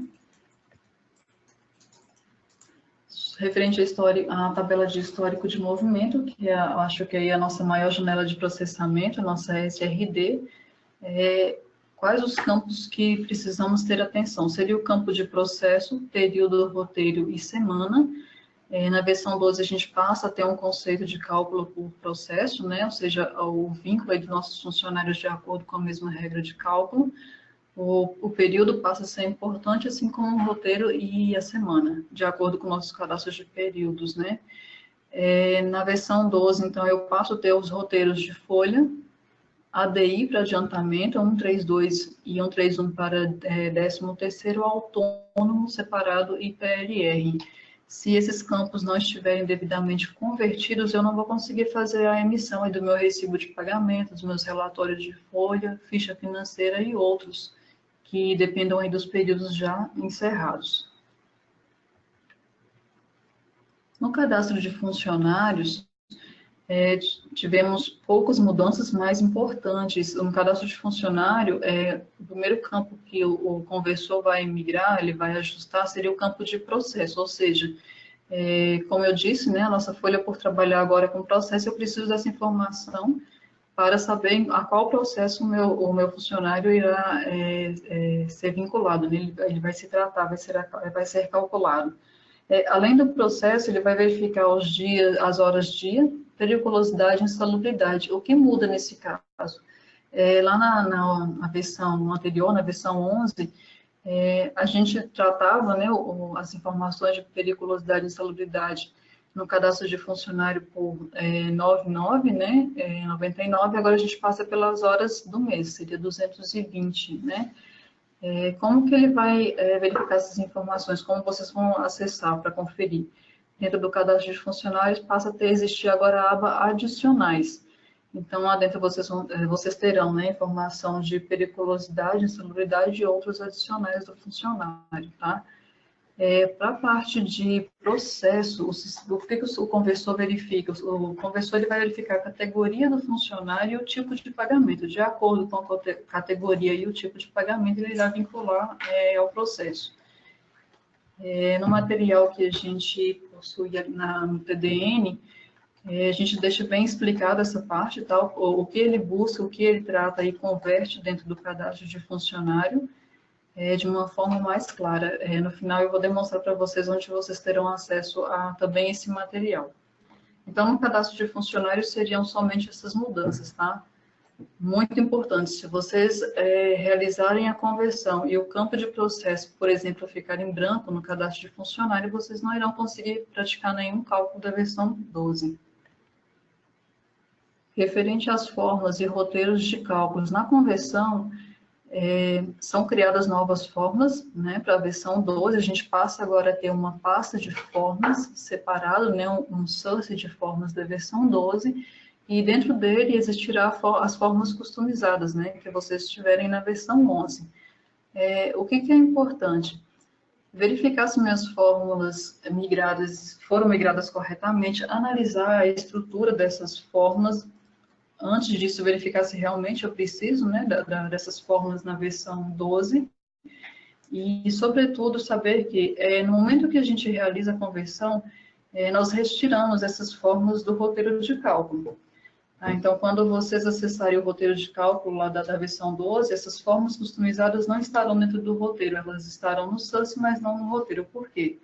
Referente à tabela de histórico de movimento, que eu acho que aí é a nossa maior janela de processamento, a nossa SRD, quais os campos que precisamos ter atenção? Seria o campo de processo, período, roteiro e semana. Na versão 12 a gente passa a ter um conceito de cálculo por processo, né? Ou seja, o vínculo aí dos nossos funcionários de acordo com a mesma regra de cálculo. O período passa a ser importante, assim como o roteiro e a semana, de acordo com nossos cadastros de períodos, né? Na versão 12, então, eu passo a ter os roteiros de folha, ADI para adiantamento, 132 e 131 para 13º, autônomo, separado e PLR. Se esses campos não estiverem devidamente convertidos, eu não vou conseguir fazer a emissão aí do meu recibo de pagamento, dos meus relatórios de folha, ficha financeira e outros, que dependam aí dos períodos já encerrados. No cadastro de funcionários, tivemos poucas mudanças mais importantes. No cadastro de funcionário, o primeiro campo que o conversor vai migrar, ele vai ajustar, seria o campo de processo, ou seja, como eu disse, né, a nossa folha por trabalhar agora com processo, eu preciso dessa informação para saber a qual processo o meu funcionário irá ser vinculado, né? Ele vai se tratar, vai ser calculado. Além do processo, ele vai verificar os dias, as horas-dia, periculosidade e insalubridade. O que muda nesse caso? Lá na versão anterior, na versão 11, a gente tratava, né, as informações de periculosidade e insalubridade no cadastro de funcionário por 99, né, 99, agora a gente passa pelas horas do mês, seria 220, né? Como que ele vai verificar essas informações? Como vocês vão acessar para conferir? Dentro do cadastro de funcionários passa a existir agora a aba adicionais. Então, lá dentro vocês terão, né, informação de periculosidade, insalubridade e outros adicionais do funcionário, tá? Para a parte de processo, o que o conversor verifica? O conversor ele vai verificar a categoria do funcionário e o tipo de pagamento. De acordo com a categoria e o tipo de pagamento, ele irá vincular ao processo. No material que a gente possui no TDN, a gente deixa bem explicado essa parte, tá? O que ele busca, o que ele trata e converte dentro do cadastro de funcionário, de uma forma mais clara. No final eu vou demonstrar para vocês onde vocês terão acesso a também esse material. Então, no cadastro de funcionários seriam somente essas mudanças, tá? Muito importante, se vocês realizarem a conversão e o campo de processo, por exemplo, ficar em branco no cadastro de funcionário, vocês não irão conseguir praticar nenhum cálculo da versão 12. Referente às formas e roteiros de cálculos, na conversão, são criadas novas formas, né, para a versão 12, a gente passa agora a ter uma pasta de formas separado, né, um source de formas da versão 12, e dentro dele existirá as formas customizadas, né, que vocês tiverem na versão 11. O que é importante? Verificar se minhas fórmulas foram migradas corretamente, analisar a estrutura dessas formas. Antes disso, verificar se realmente eu preciso, né, dessas formas na versão 12. E, sobretudo, saber que no momento que a gente realiza a conversão, nós retiramos essas fórmulas do roteiro de cálculo. Tá? Então, quando vocês acessarem o roteiro de cálculo lá da versão 12, essas fórmulas customizadas não estarão dentro do roteiro, elas estarão no SUS, mas não no roteiro. Por quê?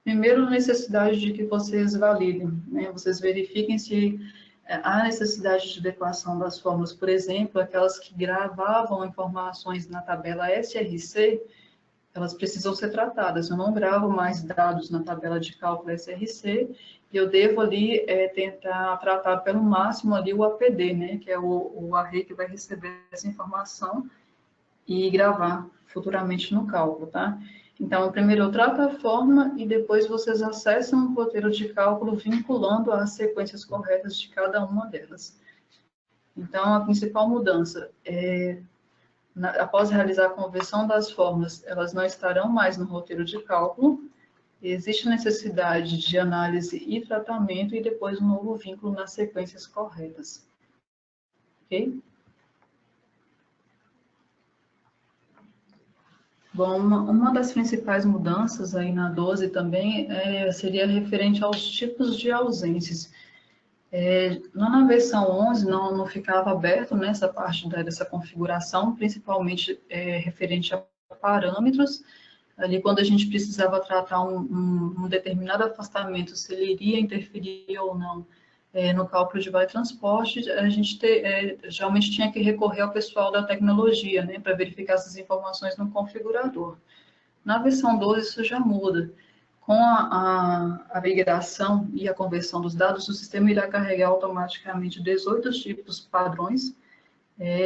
Primeiro, a necessidade de que vocês validem, né? Vocês verifiquem se há necessidade de adequação das fórmulas, por exemplo, aquelas que gravavam informações na tabela SRC, elas precisam ser tratadas. Eu não gravo mais dados na tabela de cálculo SRC, e eu devo ali tentar tratar pelo máximo ali o APD, né, que é o array que vai receber essa informação e gravar futuramente no cálculo, tá? Então, primeiro eu trato a forma e depois vocês acessam o roteiro de cálculo vinculando as sequências corretas de cada uma delas. Então, a principal mudança é após realizar a conversão das fórmulas, elas não estarão mais no roteiro de cálculo. Existe necessidade de análise e tratamento e depois um novo vínculo nas sequências corretas. Ok? Bom, uma das principais mudanças aí na 12 também seria referente aos tipos de ausências. Na versão 11 não ficava aberto nessa parte dessa configuração, principalmente referente a parâmetros. Ali, quando a gente precisava tratar um determinado afastamento, se ele iria interferir ou não no cálculo de vale-transporte, a gente geralmente tinha que recorrer ao pessoal da tecnologia, né, para verificar essas informações no configurador. Na versão 12, isso já muda. Com a migração e a conversão dos dados, o sistema irá carregar automaticamente 18 tipos padrões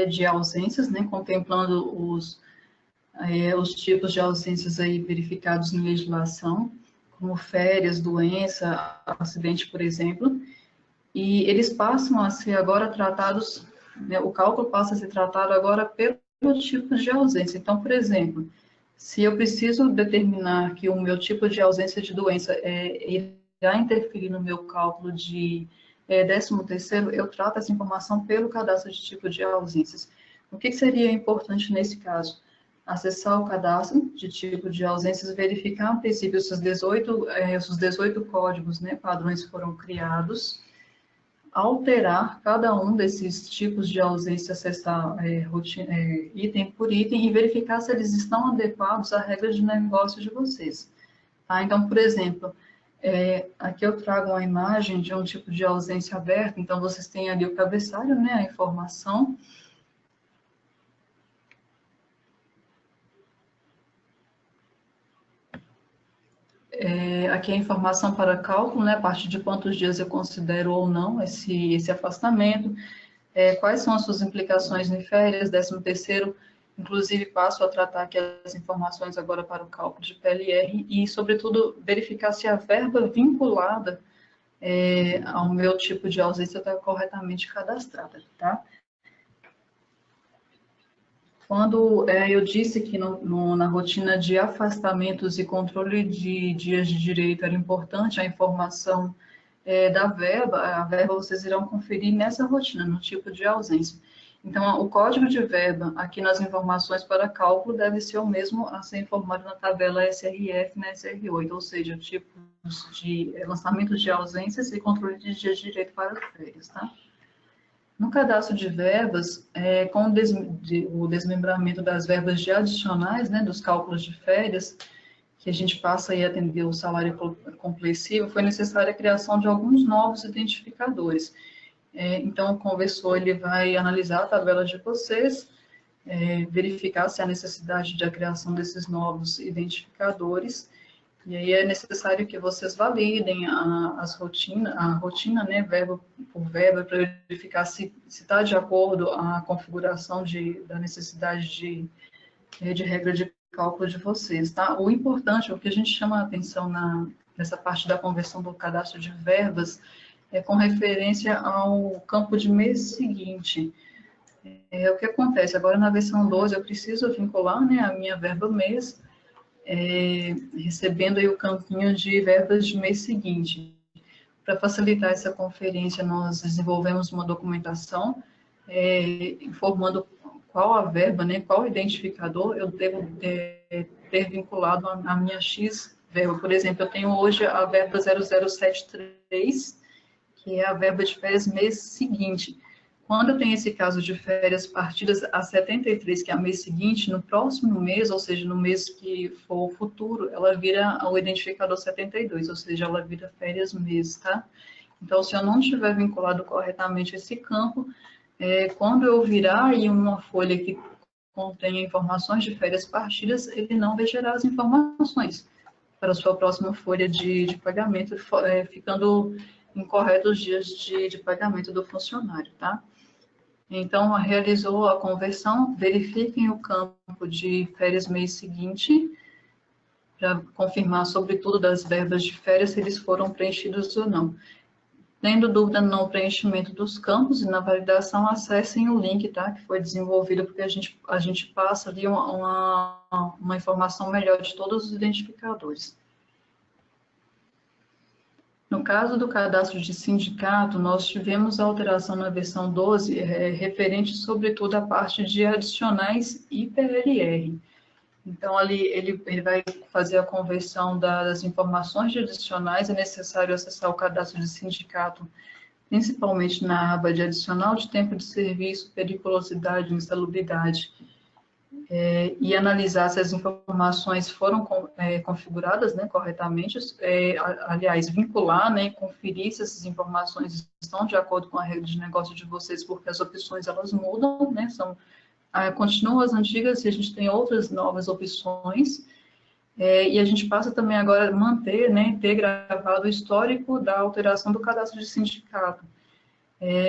de ausências, né, contemplando os tipos de ausências aí verificados em legislação, como férias, doença, acidente, por exemplo, e eles passam a ser agora tratados, né, o cálculo passa a ser tratado agora pelo tipo de ausência. Então, por exemplo, se eu preciso determinar que o meu tipo de ausência de doença irá interferir no meu cálculo de 13º, eu trato essa informação pelo cadastro de tipo de ausências. O que seria importante nesse caso? Acessar o cadastro de tipo de ausências, verificar a princípio se os 18 códigos, né, padrões foram criados, alterar cada um desses tipos de ausência, acessar item por item e verificar se eles estão adequados à regra de negócio de vocês. Tá? Então, por exemplo, aqui eu trago uma imagem de um tipo de ausência aberta, então vocês têm ali o cabeçalho, né, a informação. Aqui a informação para cálculo, né, a partir de quantos dias eu considero ou não esse afastamento, quais são as suas implicações em férias, 13º, inclusive passo a tratar aqui as informações agora para o cálculo de PLR e, sobretudo, verificar se a verba vinculada ao meu tipo de ausência está corretamente cadastrada, tá? Quando eu disse que na rotina de afastamentos e controle de dias de direito era importante a informação da verba, a verba vocês irão conferir nessa rotina, no tipo de ausência. Então, o código de verba, aqui nas informações para cálculo, deve ser o mesmo a ser informado na tabela SRF e na SR8, ou seja, tipos de lançamento de ausências e controle de dias de direito para férias, tá? No cadastro de verbas, com o desmembramento das verbas de adicionais, né, dos cálculos de férias, que a gente passa a atender o salário complessivo, foi necessária a criação de alguns novos identificadores. Então, o conversor ele vai analisar a tabela de vocês, verificar se há necessidade de a criação desses novos identificadores, e aí é necessário que vocês validem a rotina, né, verba por verba, para verificar se está de acordo a configuração da necessidade de regra de cálculo de vocês, tá? O importante, o que a gente chama a atenção nessa parte da conversão do cadastro de verbas, é com referência ao campo de mês seguinte. O que acontece? Agora, na versão 12, eu preciso vincular, né, a minha verba mês, recebendo aí o campinho de verbas de mês seguinte. Para facilitar essa conferência, nós desenvolvemos uma documentação informando qual a verba, né, qual o identificador eu devo ter vinculado a minha X verba. Por exemplo, eu tenho hoje a verba 0073, que é a verba de férias mês seguinte. Quando eu tenho esse caso de férias partidas a 73, que é o mês seguinte, no próximo mês, ou seja, no mês que for o futuro, ela vira o identificador 72, ou seja, ela vira férias mês, tá? Então, se eu não tiver vinculado corretamente esse campo, quando eu virar aí uma folha que contém informações de férias partidas, ele não vai gerar as informações para a sua próxima folha de pagamento, ficando incorretos os dias de pagamento do funcionário, tá? Então, realizou a conversão, verifiquem o campo de férias mês seguinte, para confirmar, sobretudo, das verbas de férias, se eles foram preenchidos ou não. Tendo dúvida no preenchimento dos campos e na validação, acessem o link, tá? Que foi desenvolvido, porque a gente passa ali uma informação melhor de todos os identificadores. No caso do cadastro de sindicato, nós tivemos a alteração na versão 12, referente, sobretudo, à parte de adicionais e PLR. Então, ali ele vai fazer a conversão das informações de adicionais, é necessário acessar o cadastro de sindicato, principalmente na aba de adicional de tempo de serviço, periculosidade, insalubridade, e analisar se as informações foram configuradas, né, corretamente, aliás, vincular, né, conferir se essas informações estão de acordo com a regra de negócio de vocês, porque as opções, elas mudam, né, continuam as antigas e a gente tem outras novas opções, e a gente passa também agora a manter, né, ter gravado o histórico da alteração do cadastro de sindicato.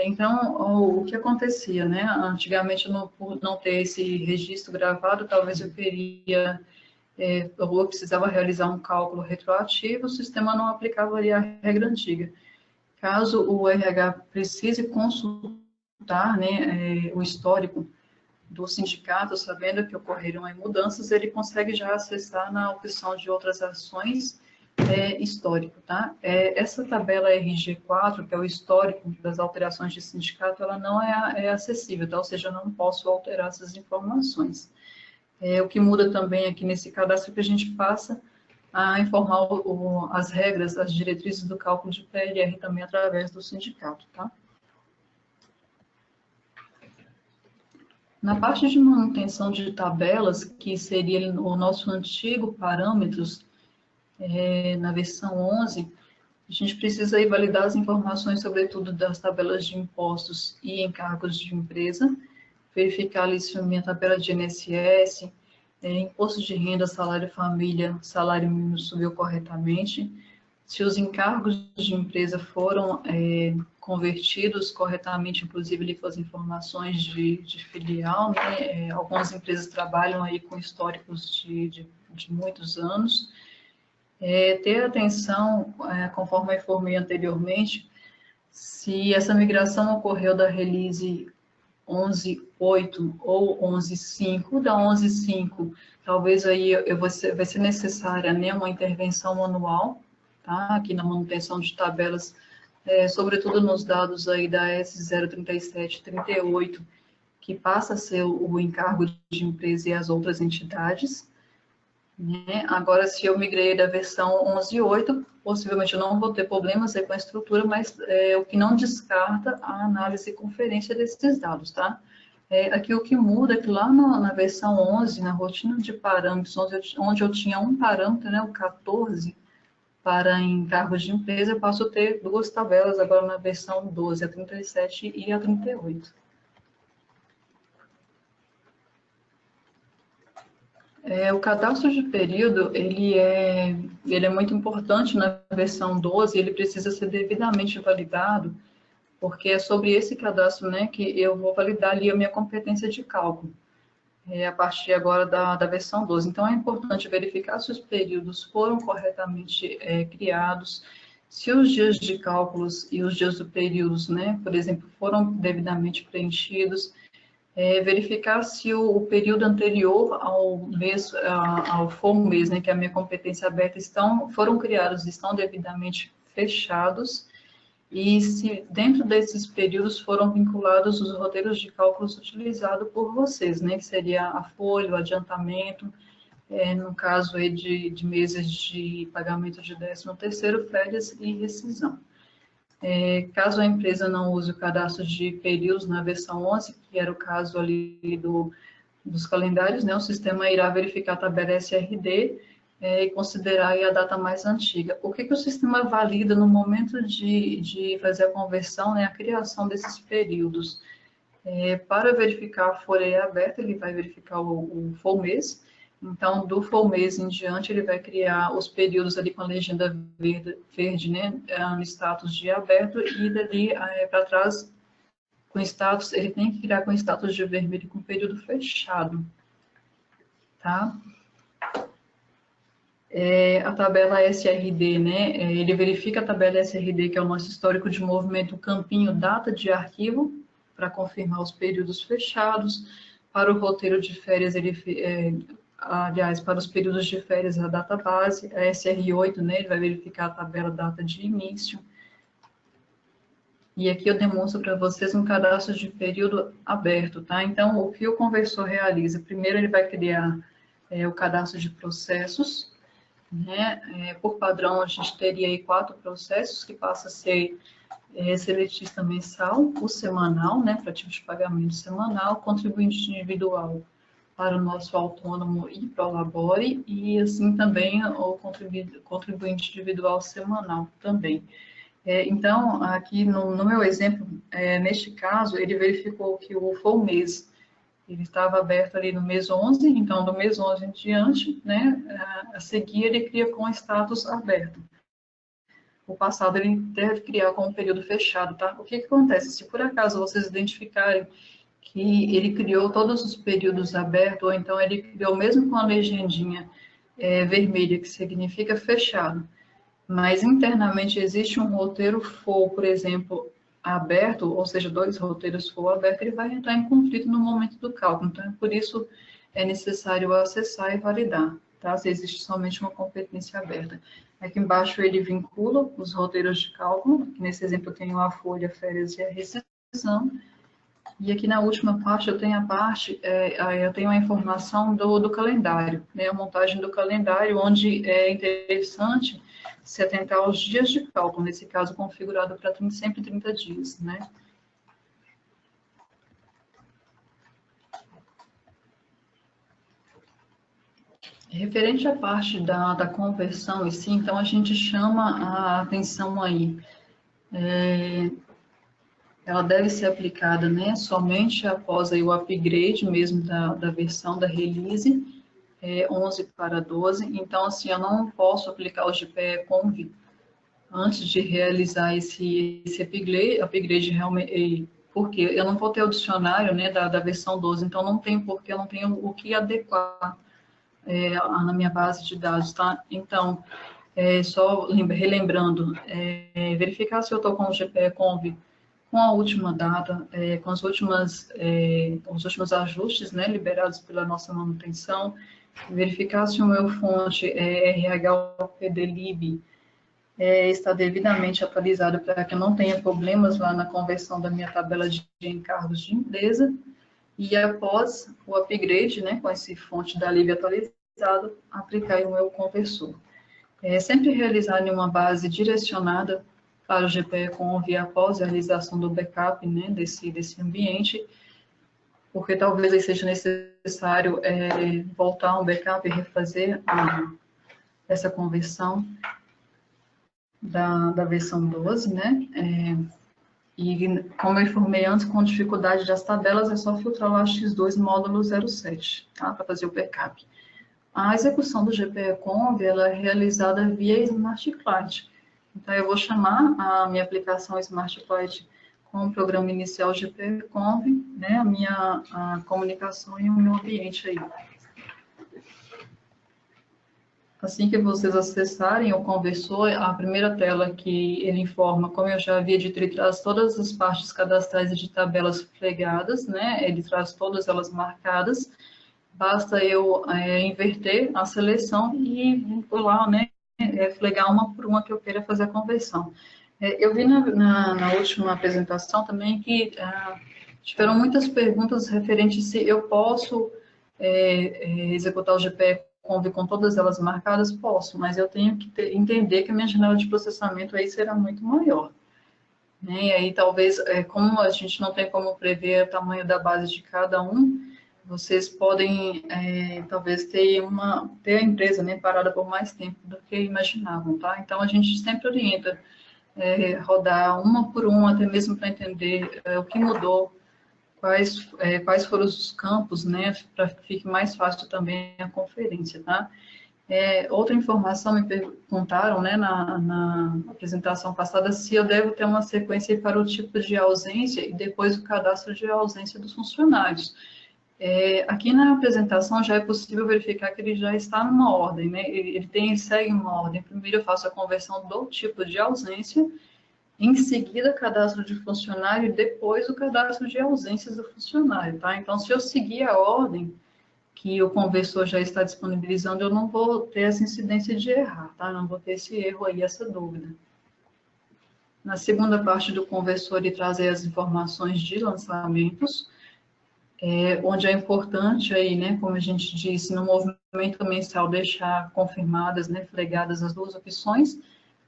Então, o que acontecia, né? Antigamente, por não ter esse registro gravado, talvez eu precisava realizar um cálculo retroativo, o sistema não aplicava ali a regra antiga. Caso o RH precise consultar, né, o histórico do sindicato, sabendo que ocorreram aí mudanças, ele consegue já acessar na opção de outras ações histórico, tá? Essa tabela RG4, que é o histórico das alterações de sindicato, ela não é acessível, tá? Ou seja, eu não posso alterar essas informações. O que muda também aqui nesse cadastro é que a gente passa a informar as regras, as diretrizes do cálculo de PLR também através do sindicato, tá? Na parte de manutenção de tabelas, que seria o nosso antigo parâmetros, na versão 11, a gente precisa aí validar as informações, sobretudo das tabelas de impostos e encargos de empresa, verificar ali se a minha tabela de INSS, imposto de renda, salário família, salário mínimo subiu corretamente, se os encargos de empresa foram convertidos corretamente, inclusive ali com as informações de filial, né? Algumas empresas trabalham aí com históricos de muitos anos. Ter atenção, conforme eu informei anteriormente, se essa migração ocorreu da release 11.8 ou 11.5, da 11.5, talvez aí vai ser necessária, né, uma intervenção manual, tá? Aqui na manutenção de tabelas, sobretudo nos dados aí da S03738, que passa a ser o encargo de empresa e as outras entidades, né? Agora, se eu migrei da versão 11.8, possivelmente eu não vou ter problemas com a estrutura, mas o que não descarta a análise e conferência desses dados, tá? Aqui o que muda é que lá na versão 11, na rotina de parâmetros, onde eu tinha um parâmetro, né, o 14, para encargos de empresa, eu passo a ter duas tabelas agora na versão 12, a 37 e a 38. O cadastro de período, ele é muito importante na versão 12, ele precisa ser devidamente validado, porque é sobre esse cadastro, né, que eu vou validar ali a minha competência de cálculo, a partir agora da versão 12. Então, é importante verificar se os períodos foram corretamente criados, se os dias de cálculos e os dias do períodos, né, por exemplo, foram devidamente preenchidos, verificar se o período anterior ao mês, ao mês, né, que é a minha competência aberta, foram criados, estão devidamente fechados, e se dentro desses períodos foram vinculados os roteiros de cálculos utilizados por vocês, né, que seria a folha, o adiantamento, no caso aí de meses de pagamento de 13º, férias e rescisão. Caso a empresa não use o cadastro de períodos na versão 11, que era o caso ali dos calendários, né, o sistema irá verificar a tabela SRD e considerar aí a data mais antiga. O que o sistema valida no momento de fazer a conversão, né, a criação desses períodos? Para verificar a folha aberta, ele vai verificar o full mês. Então, do full mês em diante, ele vai criar os períodos ali com a legenda verde, né, no status de aberto, e dali para trás, com status, ele tem que criar com status de vermelho com período fechado, tá? A tabela SRD, né, ele verifica a tabela SRD, que é o nosso histórico de movimento, campinho data de arquivo, para confirmar os períodos fechados. Para o roteiro de férias, aliás, para os períodos de férias, a data base, a SR8, né, ele vai verificar a tabela data de início. E aqui eu demonstro para vocês um cadastro de período aberto, tá? Então, o que o conversor realiza? Primeiro, ele vai criar o cadastro de processos, né? Por padrão, a gente teria aí 4 processos, que passa a ser seletista mensal, o semanal, né, para tipo de pagamento semanal, contribuinte individual para o nosso autônomo e Prolabore, e assim também o contribuinte individual semanal também. Então, aqui no meu exemplo, neste caso, ele verificou que o full mês, ele estava aberto ali no mês 11, então do mês 11 em diante, né, a seguir ele cria com status aberto. O passado ele deve criar com um período fechado, tá? O que acontece? Se por acaso vocês identificarem que ele criou todos os períodos abertos, ou então ele criou mesmo com a legendinha vermelha, que significa fechado, mas internamente existe um roteiro full, por exemplo, aberto, ou seja, 2 roteiros full abertos, ele vai entrar em conflito no momento do cálculo. Então, por isso é necessário acessar e validar, tá? Se existe somente uma competência aberta. Aqui embaixo ele vincula os roteiros de cálculo, que nesse exemplo eu tenho a folha, férias e a rescisão. E aqui na última parte eu tenho eu tenho a informação do calendário, né? A montagem do calendário, onde é interessante se atentar aos dias de cálculo, nesse caso configurado para sempre 30 dias, né? Referente à parte da conversão, e sim, então a gente chama a atenção aí. Ela deve ser aplicada, né, somente após aí o upgrade mesmo da versão da release 11 para 12. Então, assim, eu não posso aplicar o GPE-Conv antes de realizar esse upgrade realmente, porque eu não vou ter o dicionário, né, da versão 12, então não tem porque eu não tenho o que adequar na minha base de dados, tá? Então, só relembrando, verificar se eu estou com o GPE-Conv com a última data, com os últimos ajustes, né, liberados pela nossa manutenção, verificar se o meu fonte RHOPDLib está devidamente atualizado para que eu não tenha problemas lá na conversão da minha tabela de encargos de empresa, e após o upgrade, né, com esse fonte da lib atualizado, aplicar o meu conversor. Sempre realizar em uma base direcionada para o GPE-Conv após a realização do backup, né, desse ambiente, porque talvez aí seja necessário voltar um backup e refazer essa conversão da versão 12, né? E como eu informei antes, com dificuldade das tabelas, é só filtrar lá X2 módulo 07, tá? Para fazer o backup. A execução do GPE-Conv ela é realizada via Smart Client. Então, eu vou chamar a minha aplicação Smart Client com o programa inicial GPE-Conv, né? A comunicação e o meu ambiente aí. Assim que vocês acessarem o conversor, a primeira tela que ele informa, como eu já havia dito, ele traz todas as partes cadastrais e de tabelas flegadas, né? Ele traz todas elas marcadas. Basta eu inverter a seleção e vincular, né? Flegar uma por uma que eu queira fazer a conversão. Eu vi na última apresentação também que tiveram muitas perguntas referentes se eu posso executar o GPE GPE-Conv com todas elas marcadas? Posso, mas eu tenho que entender que a minha janela de processamento aí será muito maior. Né? E aí, talvez, como a gente não tem como prever o tamanho da base de cada um, vocês podem, talvez, ter a empresa, né, parada por mais tempo do que imaginavam, tá? Então, a gente sempre orienta rodar uma por uma, até mesmo para entender o que mudou, quais foram os campos, né, para que fique mais fácil também a conferência, tá? Outra informação, me perguntaram, né, na apresentação passada, se eu devo ter uma sequência para o tipo de ausência e depois o cadastro de ausência dos funcionários. Aqui na apresentação já é possível verificar que ele já está numa ordem, né? Ele segue uma ordem. Primeiro eu faço a conversão do tipo de ausência, em seguida cadastro de funcionário e depois o cadastro de ausências do funcionário, tá? Então, se eu seguir a ordem que o conversor já está disponibilizando, eu não vou ter essa incidência de errar, tá? Não vou ter esse erro aí, essa dúvida. Na segunda parte do conversor, ele traz aí as informações de lançamentos, onde é importante aí, né, como a gente disse, no movimento mensal deixar confirmadas, né, flegadas as duas opções,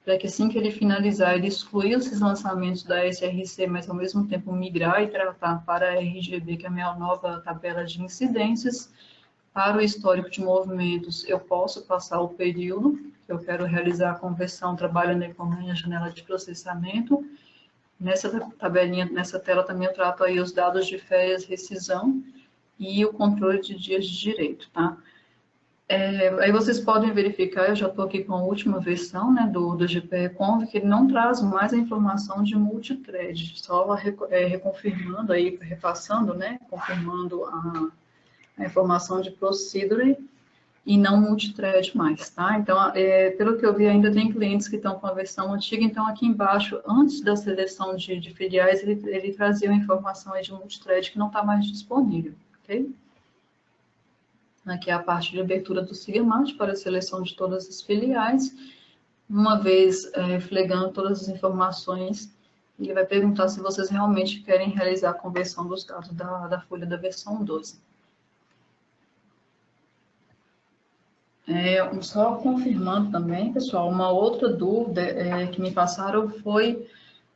para que assim que ele finalizar, ele excluir esses lançamentos da SRC, mas ao mesmo tempo migrar e tratar para a RGB, que é a minha nova tabela de incidências. Para o histórico de movimentos, eu posso passar o período que eu quero realizar a conversão, trabalhando com a minha janela de processamento. Nessa tabelinha, nessa tela também eu trato aí os dados de férias, rescisão e o controle de dias de direito, tá? Aí vocês podem verificar, eu já estou aqui com a última versão, né, do GPE-Conv, que ele não traz mais a informação de multithread, só reconfirmando aí, repassando, né, confirmando a informação de procedure e não multithread mais, tá? Então, pelo que eu vi, ainda tem clientes que estão com a versão antiga, então aqui embaixo, antes da seleção de filiais, ele trazia uma informação aí de multithread que não está mais disponível, ok? Aqui é a parte de abertura do Sigamart para a seleção de todas as filiais. Uma vez flegando todas as informações, ele vai perguntar se vocês realmente querem realizar a conversão dos dados da folha da versão 12. Só confirmando também, pessoal, uma outra dúvida que me passaram foi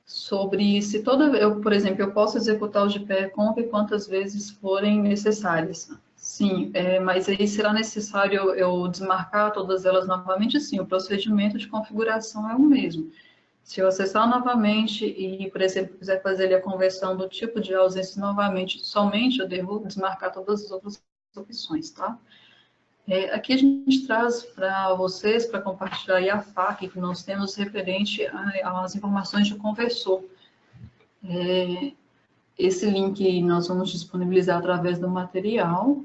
sobre se por exemplo, eu posso executar o GPE-Conv quantas vezes forem necessárias. Sim, mas aí será necessário eu desmarcar todas elas novamente? Sim, o procedimento de configuração é o mesmo. Se eu acessar novamente e, por exemplo, quiser fazer a conversão do tipo de ausência novamente, somente eu devo desmarcar todas as outras opções, tá? Aqui a gente traz para vocês, para compartilhar aí a FAQ que nós temos referente às informações de conversor. Esse link nós vamos disponibilizar através do material,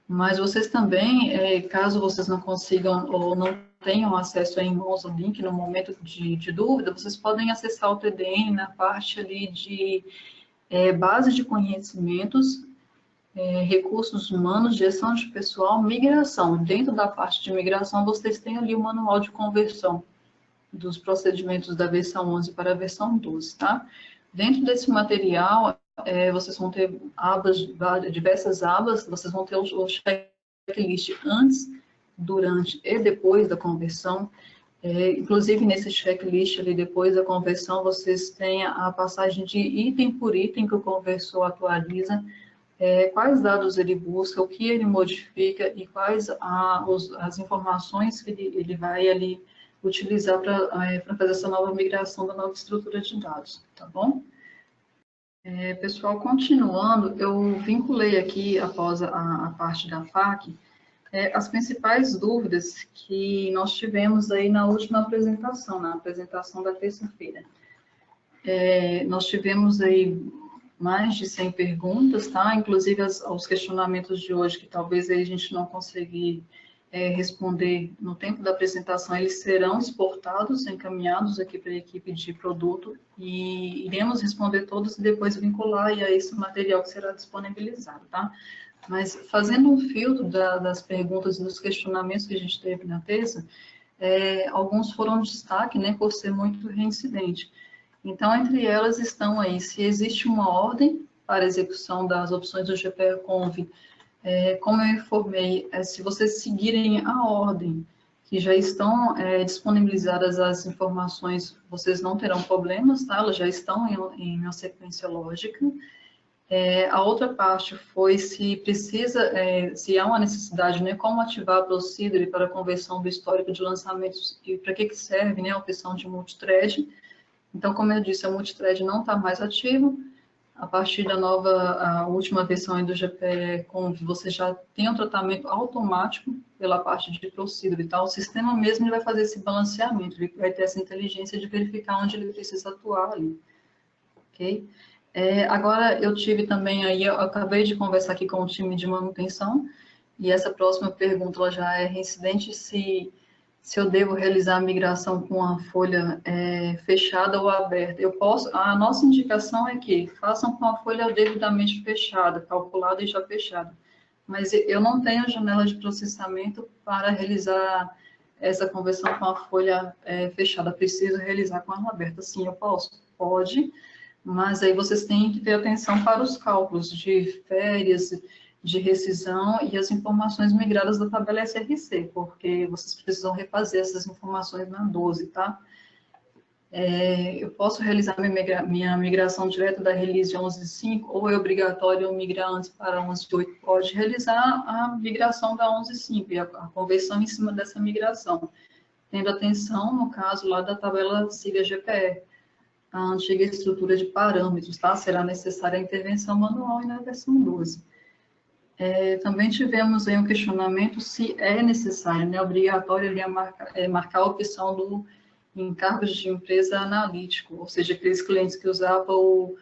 mas vocês também, caso vocês não consigam ou não tenham acesso em mãos ao link no momento de dúvida, vocês podem acessar o TDN na parte ali de base de conhecimentos, recursos humanos, gestão de pessoal, migração. Dentro da parte de migração, vocês têm ali o manual de conversão dos procedimentos da versão 11 para a versão 12, tá? Dentro desse material, vocês vão ter diversas abas, vocês vão ter o checklist antes, durante e depois da conversão. Inclusive, nesse checklist ali, depois da conversão, vocês têm a passagem de item por item que o conversor atualiza, quais dados ele busca, o que ele modifica e quais as informações que ele vai ali utilizar para fazer essa nova migração da nova estrutura de dados, tá bom? Pessoal, continuando, eu vinculei aqui, após a parte da FAQ, as principais dúvidas que nós tivemos aí na última apresentação, na apresentação da terça-feira. Nós tivemos aí mais de 100 perguntas, tá? Inclusive os questionamentos de hoje, que talvez aí a gente não conseguir responder no tempo da apresentação, eles serão exportados, encaminhados aqui para a equipe de produto e iremos responder todos e depois vincular a esse material que será disponibilizado, tá? Mas fazendo um filtro das perguntas e dos questionamentos que a gente teve na terça, alguns foram destaque, né, por ser muito reincidente. Então, entre elas estão aí, se existe uma ordem para execução das opções do GPE-Conv Como eu informei, se vocês seguirem a ordem que já estão disponibilizadas as informações, vocês não terão problemas, tá? Elas já estão em uma sequência lógica. A outra parte foi se precisa, se há uma necessidade, né, como ativar a Procedure para a conversão do histórico de lançamentos e para que serve, né, a opção de multithread. Então, como eu disse, a multithread não está mais ativa. A partir da a última versão do GPE-Conv, você já tem um tratamento automático pela parte de Procedure, tá? O sistema mesmo ele vai fazer esse balanceamento, ele vai ter essa inteligência de verificar onde ele precisa atuar ali, ok? Agora, eu tive também aí, eu acabei de conversar aqui com o time de manutenção, e essa próxima pergunta ela já é reincidente se eu devo realizar a migração com a folha fechada ou aberta. A nossa indicação é que façam com a folha devidamente fechada, calculada e já fechada. Mas eu não tenho janela de processamento para realizar essa conversão com a folha fechada. Preciso realizar com ela aberta. Sim, eu posso? Pode, mas aí vocês têm que ter atenção para os cálculos de férias, de rescisão e as informações migradas da tabela SRC, porque vocês precisam refazer essas informações na 12, tá? Eu posso realizar minha migração direta da release 11.5 ou é obrigatório eu migrar antes para 11.8? Pode realizar a migração da 11.5 e a conversão em cima dessa migração, tendo atenção, no caso lá da tabela SIGA GPE, a antiga estrutura de parâmetros, tá? Será necessária a intervenção manual e na versão 12. Também tivemos aí um questionamento se é necessário, né, obrigatório ali marcar a opção do encargos de empresa analítico, ou seja, aqueles clientes que usavam o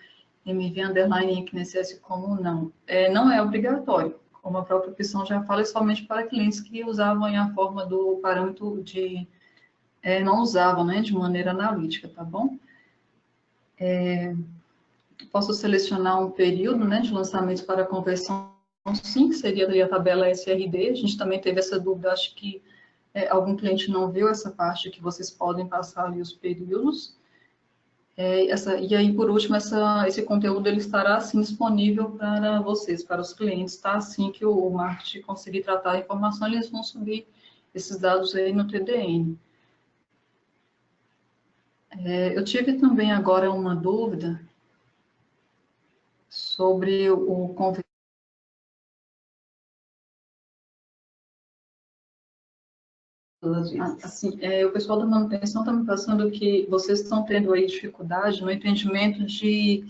MV_INCNSS como não. Não é obrigatório, como a própria opção já fala, é somente para clientes que usavam a forma do parâmetro de... não usavam, né, de maneira analítica, tá bom? Posso selecionar um período, né, de lançamentos para conversão. Sim, seria a tabela SRD. A gente também teve essa dúvida, acho que algum cliente não viu essa parte que vocês podem passar ali os períodos. E aí, por último, esse conteúdo ele estará assim disponível para vocês, para os clientes, tá? Assim que o marketing conseguir tratar a informação, eles vão subir esses dados aí no TDN. Eu tive também agora uma dúvida sobre o assim, o pessoal da manutenção está me passando que vocês estão tendo aí dificuldade no entendimento de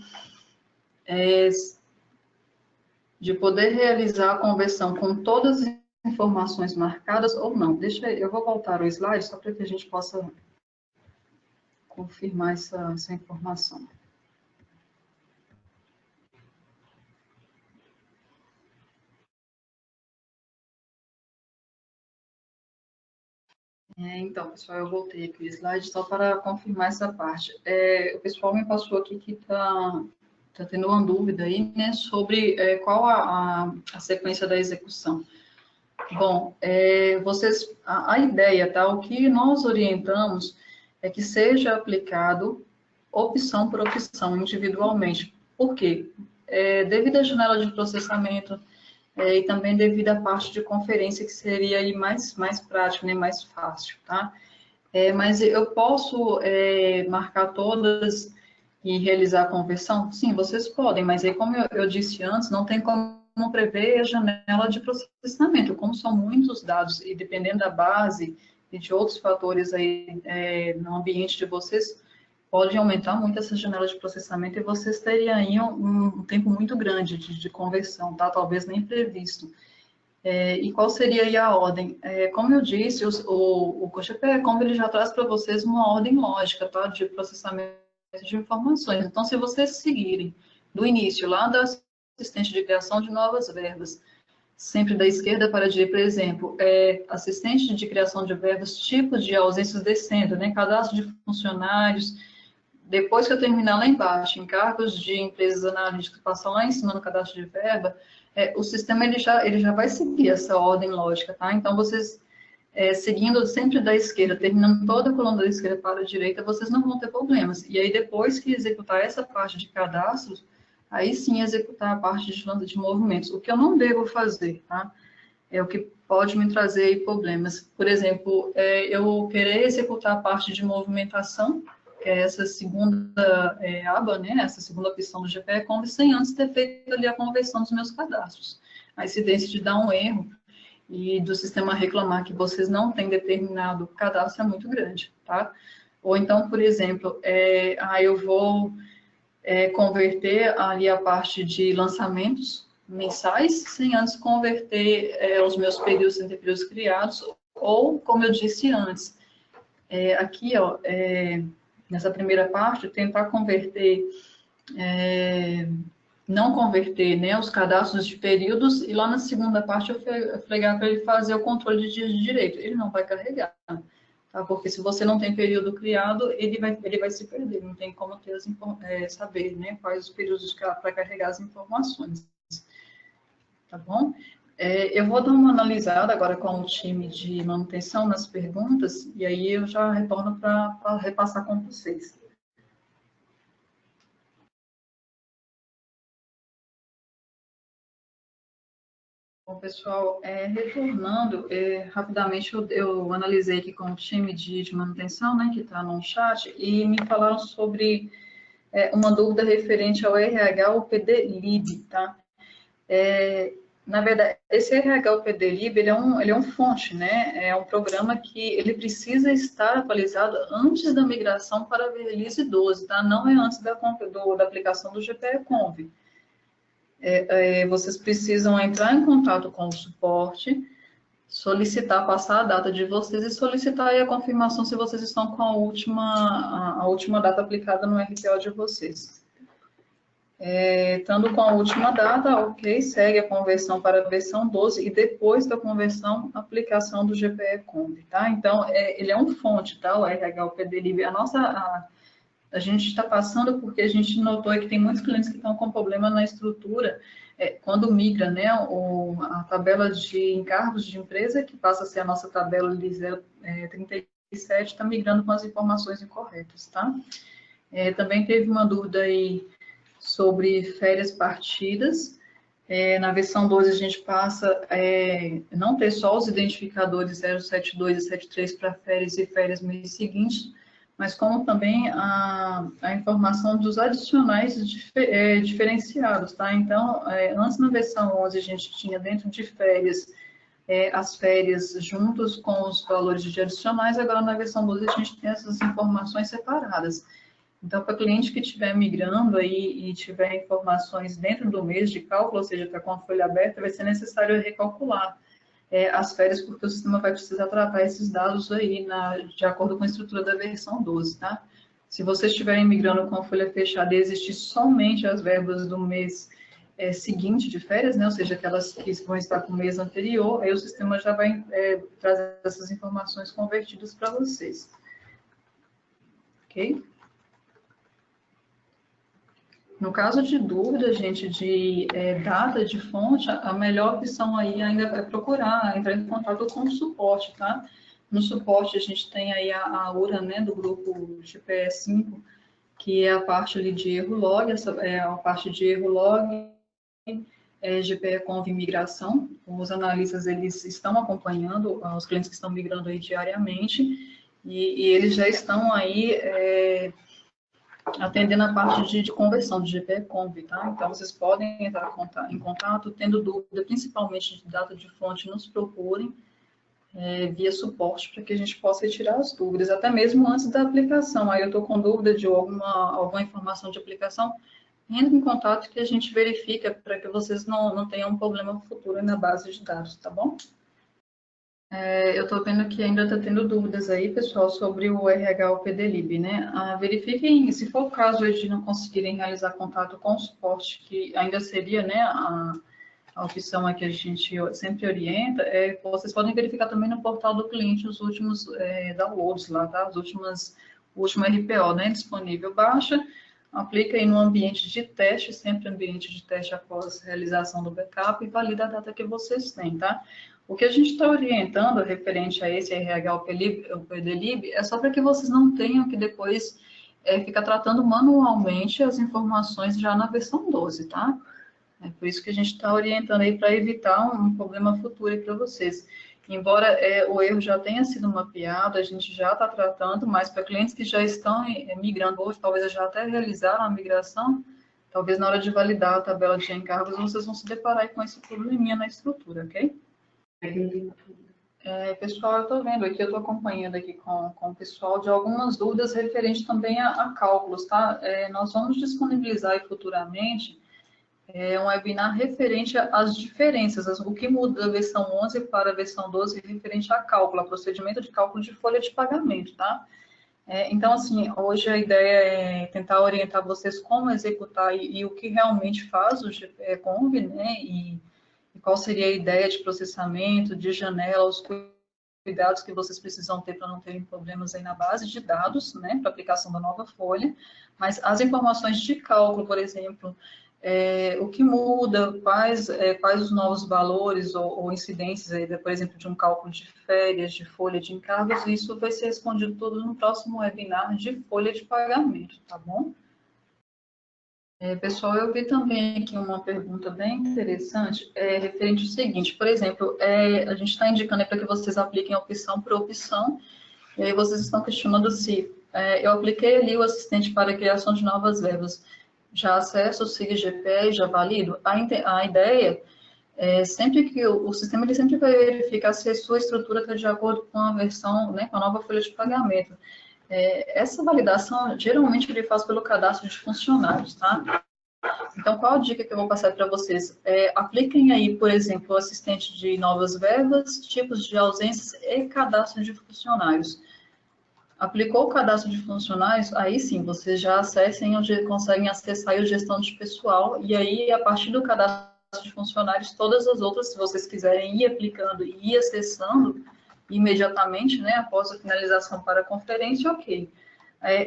poder realizar a conversão com todas as informações marcadas ou não. Eu vou voltar ao slide só para que a gente possa confirmar essa informação. Então, pessoal, eu voltei aqui o slide só para confirmar essa parte. O pessoal me passou aqui que está tendo uma dúvida aí, né, sobre qual a sequência da execução. Bom, a ideia, tá, o que nós orientamos é que seja aplicado opção por opção, individualmente. Por quê? Devido à janela de processamento, e também devido à parte de conferência, que seria aí mais prático, né, mais fácil, tá? Mas eu posso marcar todas e realizar a conversão? Sim, vocês podem, mas aí, como eu disse antes, não tem como prever a janela de processamento. Como são muitos dados, e dependendo da base e de outros fatores aí no ambiente de vocês, pode aumentar muito essa janela de processamento e vocês teriam aí um tempo muito grande de conversão, tá? Talvez nem previsto. E qual seria aí a ordem? Como eu disse, o GPE-Conv ele já traz para vocês uma ordem lógica, tá? De processamento de informações. Então, se vocês seguirem do início, lá da assistente de criação de novas verbas, sempre da esquerda para a direita, por exemplo, assistente de criação de verbas, tipo de ausências descendo, né? Cadastro de funcionários. Depois que eu terminar lá embaixo, encargos de empresas analíticas, passar lá em cima no cadastro de verba, o sistema ele já vai seguir essa ordem lógica, tá? Então, vocês, seguindo sempre da esquerda, terminando toda a coluna da esquerda para a direita, vocês não vão ter problemas. E aí, depois que executar essa parte de cadastros, aí sim executar a parte de movimentos. O que eu não devo fazer, tá? É o que pode me trazer aí problemas. Por exemplo, eu querer executar a parte de movimentação, que é essa segunda aba, né? Essa segunda opção do GPE-Combi, sem antes ter feito ali a conversão dos meus cadastros. A incidência de dar um erro e do sistema reclamar que vocês não têm determinado cadastro é muito grande, tá? Ou então, por exemplo, eu vou converter ali a parte de lançamentos mensais, sem antes converter os meus períodos entre períodos criados, ou, como eu disse antes, aqui, ó, nessa primeira parte, tentar converter, não converter, né, os cadastros de períodos, e lá na segunda parte eu fregar para ele fazer o controle de dias de direito. Ele não vai carregar, tá? Porque se você não tem período criado, ele vai se perder, não tem como ter saber, né, quais os períodos para carregar as informações. Tá bom? Eu vou dar uma analisada agora com o time de manutenção nas perguntas, e aí eu já retorno para repassar com vocês. Bom, pessoal, retornando, rapidamente eu analisei aqui com o time de manutenção, né, que está no chat, e me falaram sobre uma dúvida referente ao RH ou PD-Lib, tá? Na verdade, esse RH ou PD-Lib, ele é um fonte, né? É um programa que ele precisa estar atualizado antes da migração para a release 12, tá? Não é antes da aplicação do GPE-Conv. Vocês precisam entrar em contato com o suporte, solicitar, passar a data de vocês e solicitar aí a confirmação se vocês estão com a última data aplicada no RPO de vocês. Estando com a última data, ok, segue a conversão para a versão 12 e depois da conversão, aplicação do GPE-Combi, tá? Então, ele é um fonte, tá? O RH, o PDLib, a gente está passando porque a gente notou que tem muitos clientes que estão com problema na estrutura, quando migra, né, a tabela de encargos de empresa, que passa a ser a nossa tabela de 037, está migrando com as informações incorretas, tá? Também teve uma dúvida aí sobre férias partidas. Na versão 12 a gente passa não ter só os identificadores 072 e 73 para férias e férias mês seguinte, mas como também a informação dos adicionais diferenciados, tá? Então, antes na versão 11 a gente tinha dentro de férias as férias juntos com os valores de adicionais, agora na versão 12 a gente tem essas informações separadas. Então, para cliente que estiver migrando aí e tiver informações dentro do mês de cálculo, ou seja, está com a folha aberta, vai ser necessário recalcular as férias, porque o sistema vai precisar tratar esses dados aí de acordo com a estrutura da versão 12, tá? Se vocês estiverem migrando com a folha fechada e existir somente as verbas do mês seguinte de férias, né? Ou seja, aquelas que vão estar com o mês anterior, aí o sistema já vai trazer essas informações convertidas para vocês. Ok? No caso de dúvida, gente, de data de fonte, a melhor opção aí ainda é procurar, entrar em contato com o suporte, tá? No suporte a gente tem aí a URA, né, do grupo GPE5, que é a parte ali de erro log, essa é a parte de erro log, GPE-Conv migração. Os analistas, eles estão acompanhando os clientes que estão migrando aí diariamente, e eles já estão aí atendendo a parte de conversão de GPE-Conv, tá? Então, vocês podem entrar em contato, tendo dúvida, principalmente de data de fonte, nos procurem via suporte, para que a gente possa retirar as dúvidas, até mesmo antes da aplicação. Aí eu estou com dúvida de alguma informação de aplicação, entre em contato que a gente verifica, para que vocês não tenham um problema futuro na base de dados, tá bom? Eu estou vendo que ainda está tendo dúvidas aí, pessoal, sobre o RH ou PDLib, né? Verifiquem, se for o caso de não conseguirem realizar contato com o suporte, que ainda seria, né, a opção aqui a gente sempre orienta, vocês podem verificar também no portal do cliente os últimos downloads lá, tá? O último RPO, né, disponível. Baixa, aplica aí no ambiente de teste, sempre ambiente de teste após realização do backup, e valida a data que vocês têm, tá? O que a gente está orientando referente a esse RH ou PDLib é só para que vocês não tenham que depois fica tratando manualmente as informações já na versão 12, tá? É por isso que a gente está orientando aí para evitar um problema futuro para vocês. Embora o erro já tenha sido mapeado, a gente já está tratando, mas para clientes que já estão migrando hoje, talvez já até realizaram a migração, talvez na hora de validar a tabela de encargos, vocês vão se deparar aí com esse probleminha na estrutura, ok? Pessoal, eu estou vendo aqui, eu estou acompanhando aqui com o pessoal de algumas dúvidas referentes também a cálculos, tá? Nós vamos disponibilizar aí futuramente um webinar referente às diferenças, o que muda da versão 11 para a versão 12 referente a cálculo, a procedimento de cálculo de folha de pagamento, tá? Então, assim, hoje a ideia é tentar orientar vocês como executar e o que realmente faz o GPE-Conv, né? E qual seria a ideia de processamento, de janela, os cuidados que vocês precisam ter para não terem problemas aí na base de dados, né, para aplicação da nova folha, mas as informações de cálculo, por exemplo, o que muda, quais os novos valores ou incidências, aí, por exemplo, de um cálculo de férias, de folha de encargos, isso vai ser respondido tudo no próximo webinar de folha de pagamento, tá bom? Pessoal, eu vi também aqui uma pergunta bem interessante, referente ao seguinte, por exemplo, a gente está indicando para que vocês apliquem opção por opção, e aí vocês estão questionando se eu apliquei ali o assistente para a criação de novas verbas, já acesso o SIG-GPE e já valido? A ideia é sempre que o sistema ele sempre vai verificar se a sua estrutura está de acordo com a versão, né, com a nova folha de pagamento. Essa validação, geralmente, ele faz pelo cadastro de funcionários, tá? Então, qual a dica que eu vou passar para vocês? Apliquem aí, por exemplo, o assistente de novas verbas, tipos de ausências e cadastro de funcionários. Aplicou o cadastro de funcionários, aí sim, vocês já acessem, conseguem acessar aí o gestão de pessoal, e aí, a partir do cadastro de funcionários, todas as outras, se vocês quiserem ir aplicando e ir acessando imediatamente, né, após a finalização para a conferência, ok.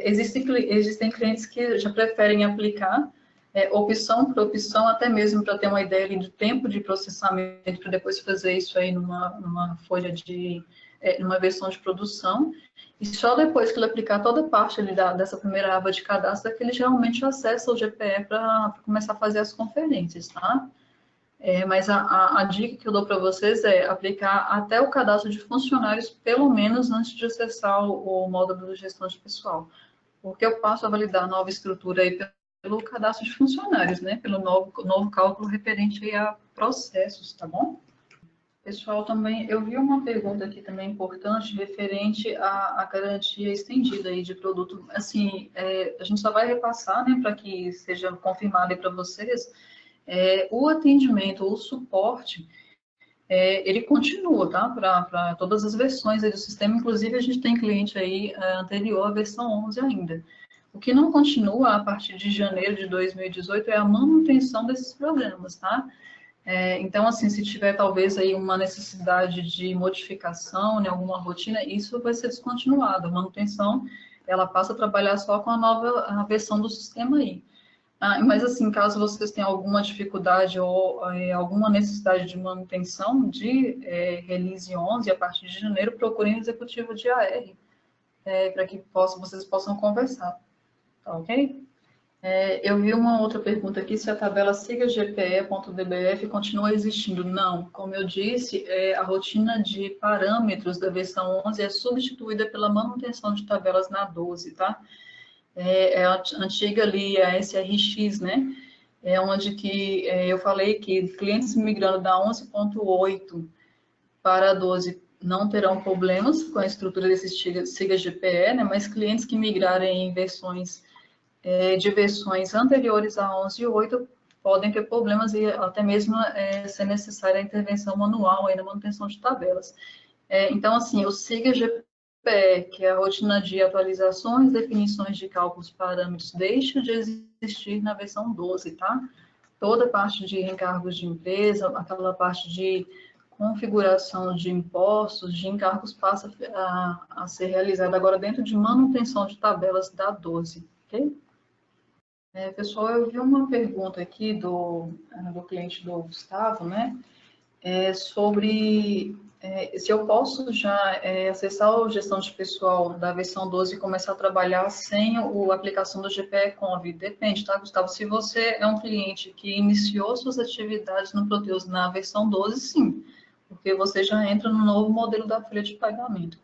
Existem clientes que já preferem aplicar opção por opção, até mesmo para ter uma ideia ali do tempo de processamento, para depois fazer isso aí numa folha de, numa versão de produção, e só depois que ele aplicar toda a parte ali dessa primeira aba de cadastro, é que ele geralmente acessa o GPE para começar a fazer as conferências, tá? Mas a dica que eu dou para vocês é aplicar até o cadastro de funcionários, pelo menos antes de acessar o módulo de gestão de pessoal. Porque eu passo a validar a nova estrutura aí pelo cadastro de funcionários, né? Pelo novo cálculo referente aí a processos, tá bom? Pessoal, também, eu vi uma pergunta aqui também importante referente à garantia estendida aí de produto. Assim, a gente só vai repassar, né, para que seja confirmado aí para vocês, o atendimento, o suporte, ele continua, tá? Para todas as versões aí do sistema, inclusive a gente tem cliente aí anterior à versão 11 ainda. O que não continua a partir de janeiro de 2018 é a manutenção desses programas, tá? Então, assim, se tiver talvez aí uma necessidade de modificação, né, alguma rotina, isso vai ser descontinuado. A manutenção, ela passa a trabalhar só com a versão do sistema aí. Mas, assim, caso vocês tenham alguma dificuldade ou alguma necessidade de manutenção de Release 11 a partir de janeiro, procurem o executivo de AR, para que vocês possam conversar, tá ok? Eu vi uma outra pergunta aqui, se a tabela siga-gpe.dbf continua existindo. Não, como eu disse, a rotina de parâmetros da versão 11 é substituída pela manutenção de tabelas na 12, tá? A antiga ali, a SRX, né? Onde que eu falei que clientes migrando da 11.8 para a 12 não terão problemas com a estrutura desses siga-GPE, né? Mas clientes que migrarem em versões de versões anteriores a 11.8 podem ter problemas e até mesmo ser necessária a intervenção manual aí na manutenção de tabelas. Então, assim, o siga-GPE, que é a rotina de atualizações, definições de cálculos parâmetros, deixa de existir na versão 12, tá? Toda a parte de encargos de empresa, aquela parte de configuração de impostos, de encargos, passa a ser realizada agora dentro de manutenção de tabelas da 12, ok? Pessoal, eu vi uma pergunta aqui do cliente do Gustavo, né? Sobre se eu posso já acessar a gestão de pessoal da versão 12 e começar a trabalhar sem a aplicação do GPE Conv. Depende, tá, Gustavo? Se você é um cliente que iniciou suas atividades no Proteus na versão 12, sim, porque você já entra no novo modelo da folha de pagamento.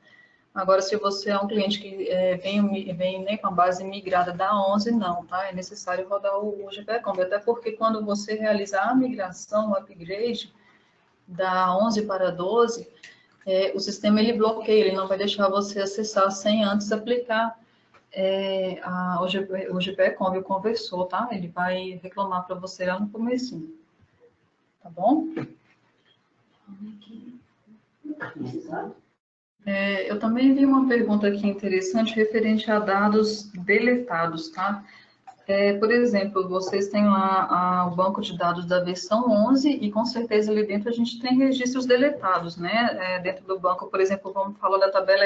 Agora, se você é um cliente que vem né, com a base migrada da 11, não, tá? É necessário rodar o GPE Conv, até porque quando você realizar a migração, o upgrade, da 11 para 12, o sistema ele bloqueia, ele não vai deixar você acessar sem antes aplicar o GPE Conv, o conversor, tá? Ele vai reclamar para você lá no comecinho, tá bom? Eu também vi uma pergunta aqui interessante referente a dados deletados, tá? Por exemplo, vocês têm lá o banco de dados da versão 11 e com certeza ali dentro a gente tem registros deletados, né? Dentro do banco, por exemplo, vamos falar da tabela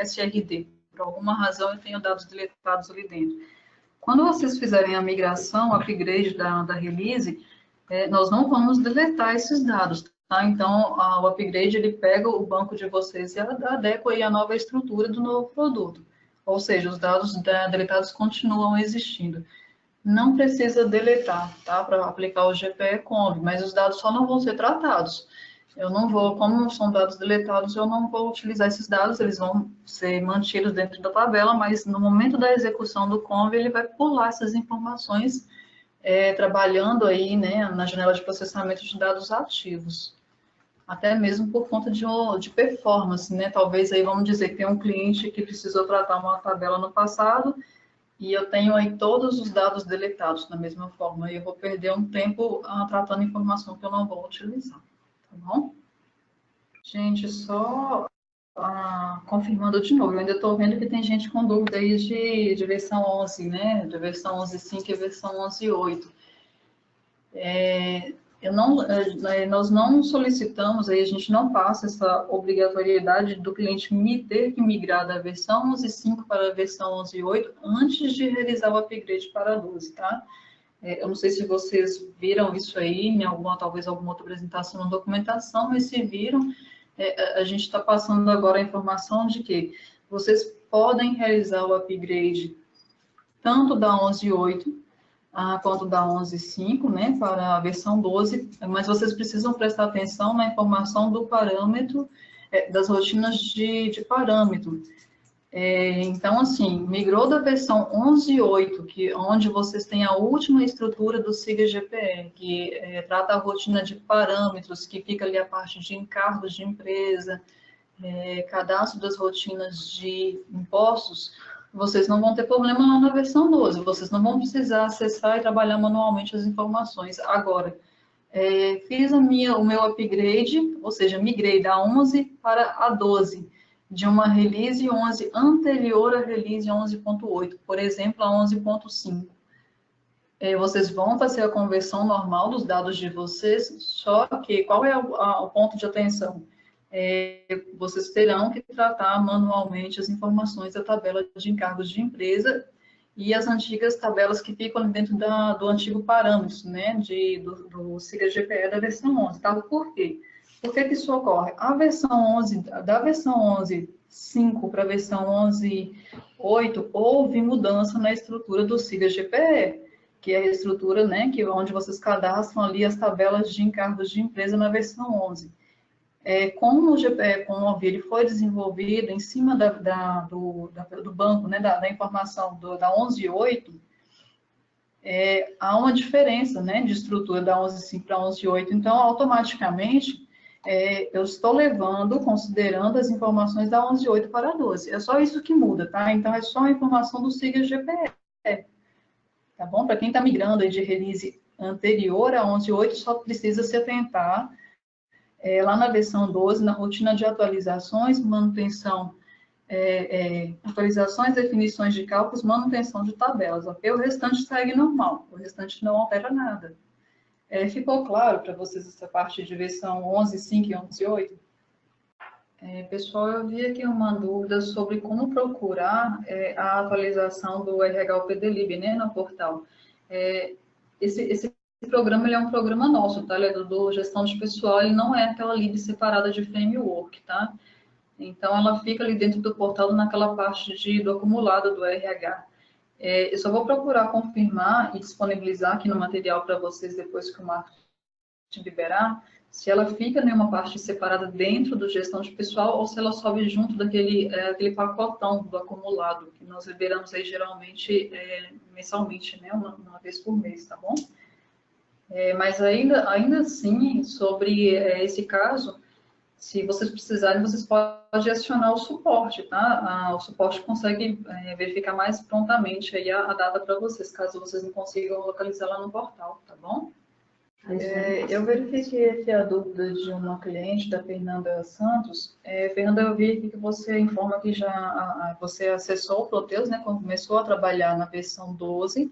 SRD. Por alguma razão eu tenho dados deletados ali dentro. Quando vocês fizerem a migração, o upgrade da release, nós não vamos deletar esses dados, tá? Então, o upgrade, ele pega o banco de vocês e adequa aí a nova estrutura do novo produto. Ou seja, os dados deletados continuam existindo. Não precisa deletar, tá? Para aplicar o GPE Conv, mas os dados só não vão ser tratados. Eu não vou, como são dados deletados, eu não vou utilizar esses dados, eles vão ser mantidos dentro da tabela, mas no momento da execução do Conv, ele vai pular essas informações, trabalhando aí, né, na janela de processamento de dados ativos. Até mesmo por conta de performance, né? Talvez aí, vamos dizer, que tem um cliente que precisou tratar uma tabela no passado, e eu tenho aí todos os dados deletados da mesma forma, e eu vou perder um tempo tratando informação que eu não vou utilizar, tá bom? Gente, só confirmando de novo, eu ainda estou vendo que tem gente com dúvida aí de versão 11, né? De versão 11.5 e versão 11.8. Nós não solicitamos, aí a gente não passa essa obrigatoriedade do cliente ter que migrar da versão 11.5 para a versão 11.8 antes de realizar o upgrade para a 12, tá? Eu não sei se vocês viram isso aí em talvez alguma outra apresentação ou documentação, mas se viram, a gente está passando agora a informação de que vocês podem realizar o upgrade tanto da 11.8 quanto da 11.5, né, para a versão 12, mas vocês precisam prestar atenção na informação do parâmetro, das rotinas de parâmetro. Então, assim, migrou da versão 11.8, onde vocês têm a última estrutura do SIGA GPE, que trata a rotina de parâmetros, que fica ali a parte de encargos de empresa, cadastro das rotinas de impostos, vocês não vão ter problema lá na versão 12, vocês não vão precisar acessar e trabalhar manualmente as informações. Agora, fiz o meu upgrade, ou seja, migrei da 11 para a 12, de uma release 11 anterior à release 11.8, por exemplo, a 11.5. Vocês vão fazer a conversão normal dos dados de vocês, só que qual é o ponto de atenção? Vocês terão que tratar manualmente as informações da tabela de encargos de empresa e as antigas tabelas que ficam dentro do antigo parâmetros, né, do SIGA GPE da versão 11, tá? Por quê? Por que isso ocorre? A versão 11, da versão 11.5 para a versão 11.8, houve mudança na estrutura do SIGA GPE, que é a estrutura, né, onde vocês cadastram ali as tabelas de encargos de empresa na versão 11. Como o GPE Conv ele foi desenvolvido em cima do banco, né, da informação da 11.8, há uma diferença, né, de estrutura da 11.5 para a 11.8, então, automaticamente, eu estou considerando as informações da 11.8 para a 12. É só isso que muda, tá? Então, é só a informação do SIGA GPE, tá bom? Para quem está migrando aí de release anterior a 11.8, só precisa se atentar lá na versão 12, na rotina de atualizações, manutenção, atualizações, definições de cálculos, manutenção de tabelas, ok? O restante segue normal, o restante não altera nada. Ficou claro para vocês essa parte de versão 11.5 e 11.8? Pessoal, eu vi aqui uma dúvida sobre como procurar a atualização do RH PDLib, né, no portal. Esse programa ele é um programa nosso, tá? Ele é do gestão de pessoal, ele não é aquela lead separada de framework, tá? Então, ela fica ali dentro do portal, naquela parte do acumulado do RH. Eu só vou procurar confirmar e disponibilizar aqui no material para vocês depois que o marketing liberar, se ela fica em uma parte separada dentro do gestão de pessoal ou se ela sobe junto aquele pacotão do acumulado, que nós liberamos aí geralmente mensalmente, né? Uma vez por mês, tá bom? Mas ainda assim, sobre esse caso, se vocês precisarem, vocês podem acionar o suporte, tá? O suporte consegue verificar mais prontamente aí a data para vocês, caso vocês não consigam localizar lá no portal, tá bom? Eu verifiquei aqui a dúvida de uma cliente, da Fernanda Santos. Fernanda, eu vi aqui que você informa que já você acessou o Proteus, né? Começou a trabalhar na versão 12,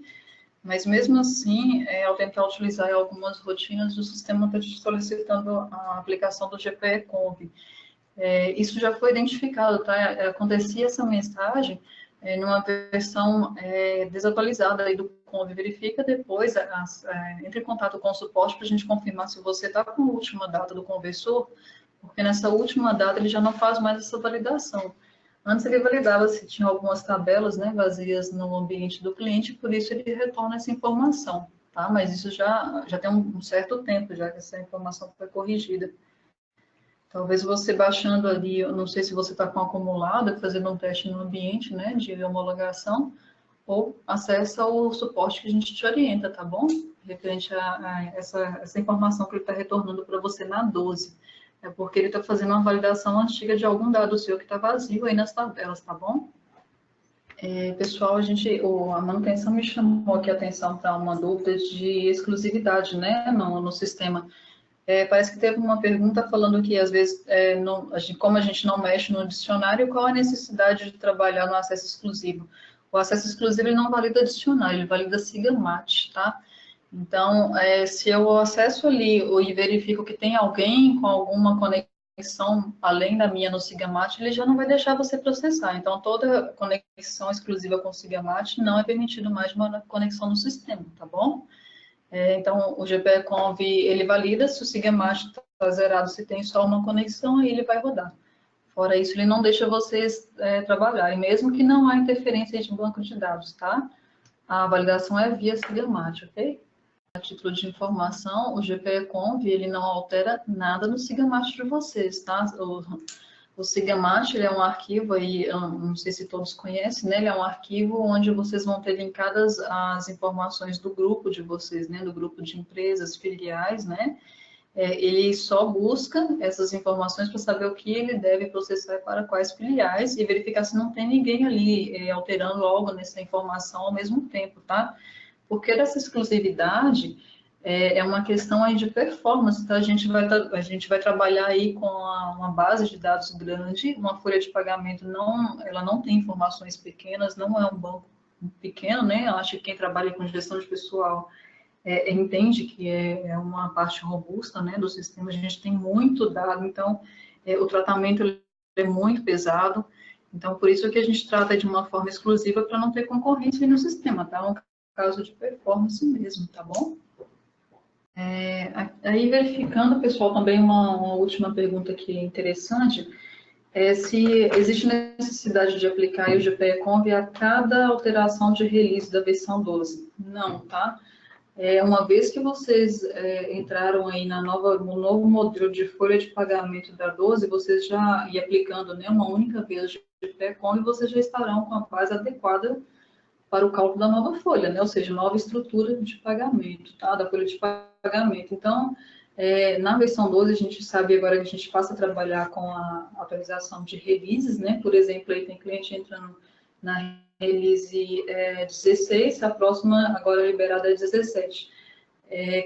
mas mesmo assim, ao tentar utilizar algumas rotinas, o sistema está te solicitando a aplicação do GPE-Conv. Isso já foi identificado, tá? Acontecia essa mensagem numa versão desatualizada aí do Conv. Verifica depois, entre em contato com o suporte para a gente confirmar se você está com a última data do conversor, porque nessa última data ele já não faz mais essa validação. Antes ele validava se tinha algumas tabelas, né, vazias no ambiente do cliente, por isso ele retorna essa informação, tá? Mas isso já tem um certo tempo já que essa informação foi corrigida. Talvez você baixando ali, eu não sei se você está com acumulado, fazendo um teste no ambiente, né, de homologação, ou acessa o suporte que a gente te orienta, tá bom? Referente a essa informação que ele está retornando para você na 12. É porque ele está fazendo uma validação antiga de algum dado seu que está vazio aí nas tabelas, tá bom? Pessoal, a manutenção me chamou aqui a atenção para uma dúvida de exclusividade, né, no sistema. Parece que teve uma pergunta falando que, às vezes, como a gente não mexe no dicionário, qual a necessidade de trabalhar no acesso exclusivo? O acesso exclusivo ele não valida dicionário, ele valida SIGAMAT, tá? Então, se eu acesso ali e verifico que tem alguém com alguma conexão além da minha no SIGAMAT, ele já não vai deixar você processar. Então, toda conexão exclusiva com o SIGAMAT não é permitido mais uma conexão no sistema, tá bom? Então, o GPE-Conv, ele valida se o SIGAMAT está zerado, se tem só uma conexão, aí ele vai rodar. Fora isso, ele não deixa vocês trabalharem, mesmo que não há interferência de banco de dados, tá? A validação é via SIGAMAT, ok? A título de informação, o GPE-Conv, ele não altera nada no SIGAMAT de vocês, tá? O SIGAMAT, ele é um arquivo aí, eu não sei se todos conhecem, né? Ele é um arquivo onde vocês vão ter linkadas as informações do grupo de vocês, né? Do grupo de empresas, filiais, né? Ele só busca essas informações para saber o que ele deve processar para quais filiais e verificar se não tem ninguém ali alterando logo nessa informação ao mesmo tempo, tá? Porque dessa exclusividade é uma questão aí de performance, tá? A gente vai trabalhar aí com uma base de dados grande, uma folha de pagamento ela não tem informações pequenas, não é um banco pequeno, né? Eu acho que quem trabalha com gestão de pessoal entende que é uma parte robusta, né, do sistema. A gente tem muito dado, então o tratamento é muito pesado. Então, por isso que a gente trata de uma forma exclusiva para não ter concorrência no sistema, tá? Um caso de performance mesmo, tá bom? Aí, verificando, pessoal, também uma última pergunta aqui interessante, se existe necessidade de aplicar o GPE-Conv a cada alteração de release da versão 12. Não, tá? Uma vez que vocês entraram aí no novo modelo de folha de pagamento da 12, vocês já, e aplicando, né, uma única vez de GPE-Conv, vocês já estarão com a base adequada para o cálculo da nova folha, né? Ou seja, nova estrutura de pagamento, tá? Da folha de pagamento. Então, na versão 12, a gente sabe agora que a gente passa a trabalhar com a atualização de releases, né? Por exemplo, aí tem cliente entrando na release 16, a próxima agora liberada é 17.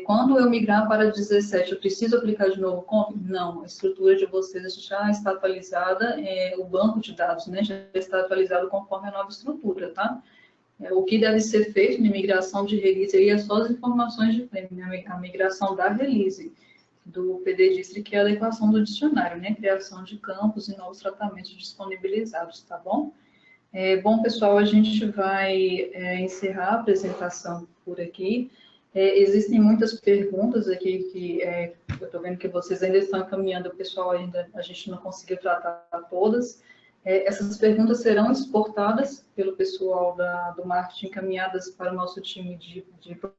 Quando eu migrar para 17, eu preciso aplicar de novo Conv? Não, a estrutura de vocês já está atualizada, o banco de dados, né? Já está atualizado conforme a nova estrutura, tá? O que deve ser feito na migração de release aí é só as informações de frame, né? A migração da release do PD-Distri, que é a adequação do dicionário, né? Criação de campos e novos tratamentos disponibilizados, tá bom? Bom, pessoal, a gente vai encerrar a apresentação por aqui. Existem muitas perguntas aqui que eu estou vendo que vocês ainda estão encaminhando, o pessoal ainda, a gente não conseguiu tratar todas. Essas perguntas serão exportadas pelo pessoal do marketing, encaminhadas para o nosso time de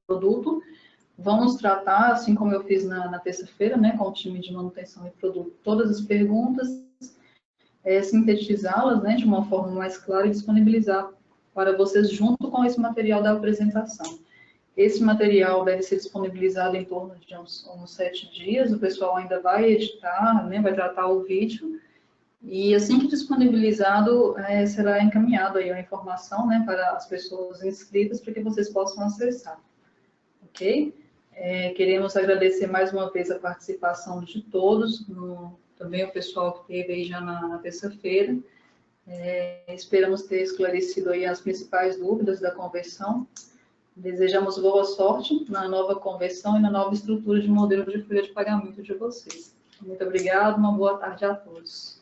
produto. Vamos tratar, assim como eu fiz na terça-feira, né, com o time de manutenção e produto, todas as perguntas, sintetizá-las, né, de uma forma mais clara e disponibilizar para vocês junto com esse material da apresentação. Esse material deve ser disponibilizado em torno de uns 7 dias, o pessoal ainda vai editar, né, vai tratar o vídeo, e assim que disponibilizado, será encaminhado aí a informação, né, para as pessoas inscritas, para que vocês possam acessar, ok? Queremos agradecer mais uma vez a participação de todos, também o pessoal que esteve aí já na terça-feira. Esperamos ter esclarecido aí as principais dúvidas da conversão. Desejamos boa sorte na nova conversão e na nova estrutura de modelo de folha de pagamento de vocês. Muito obrigada, uma boa tarde a todos.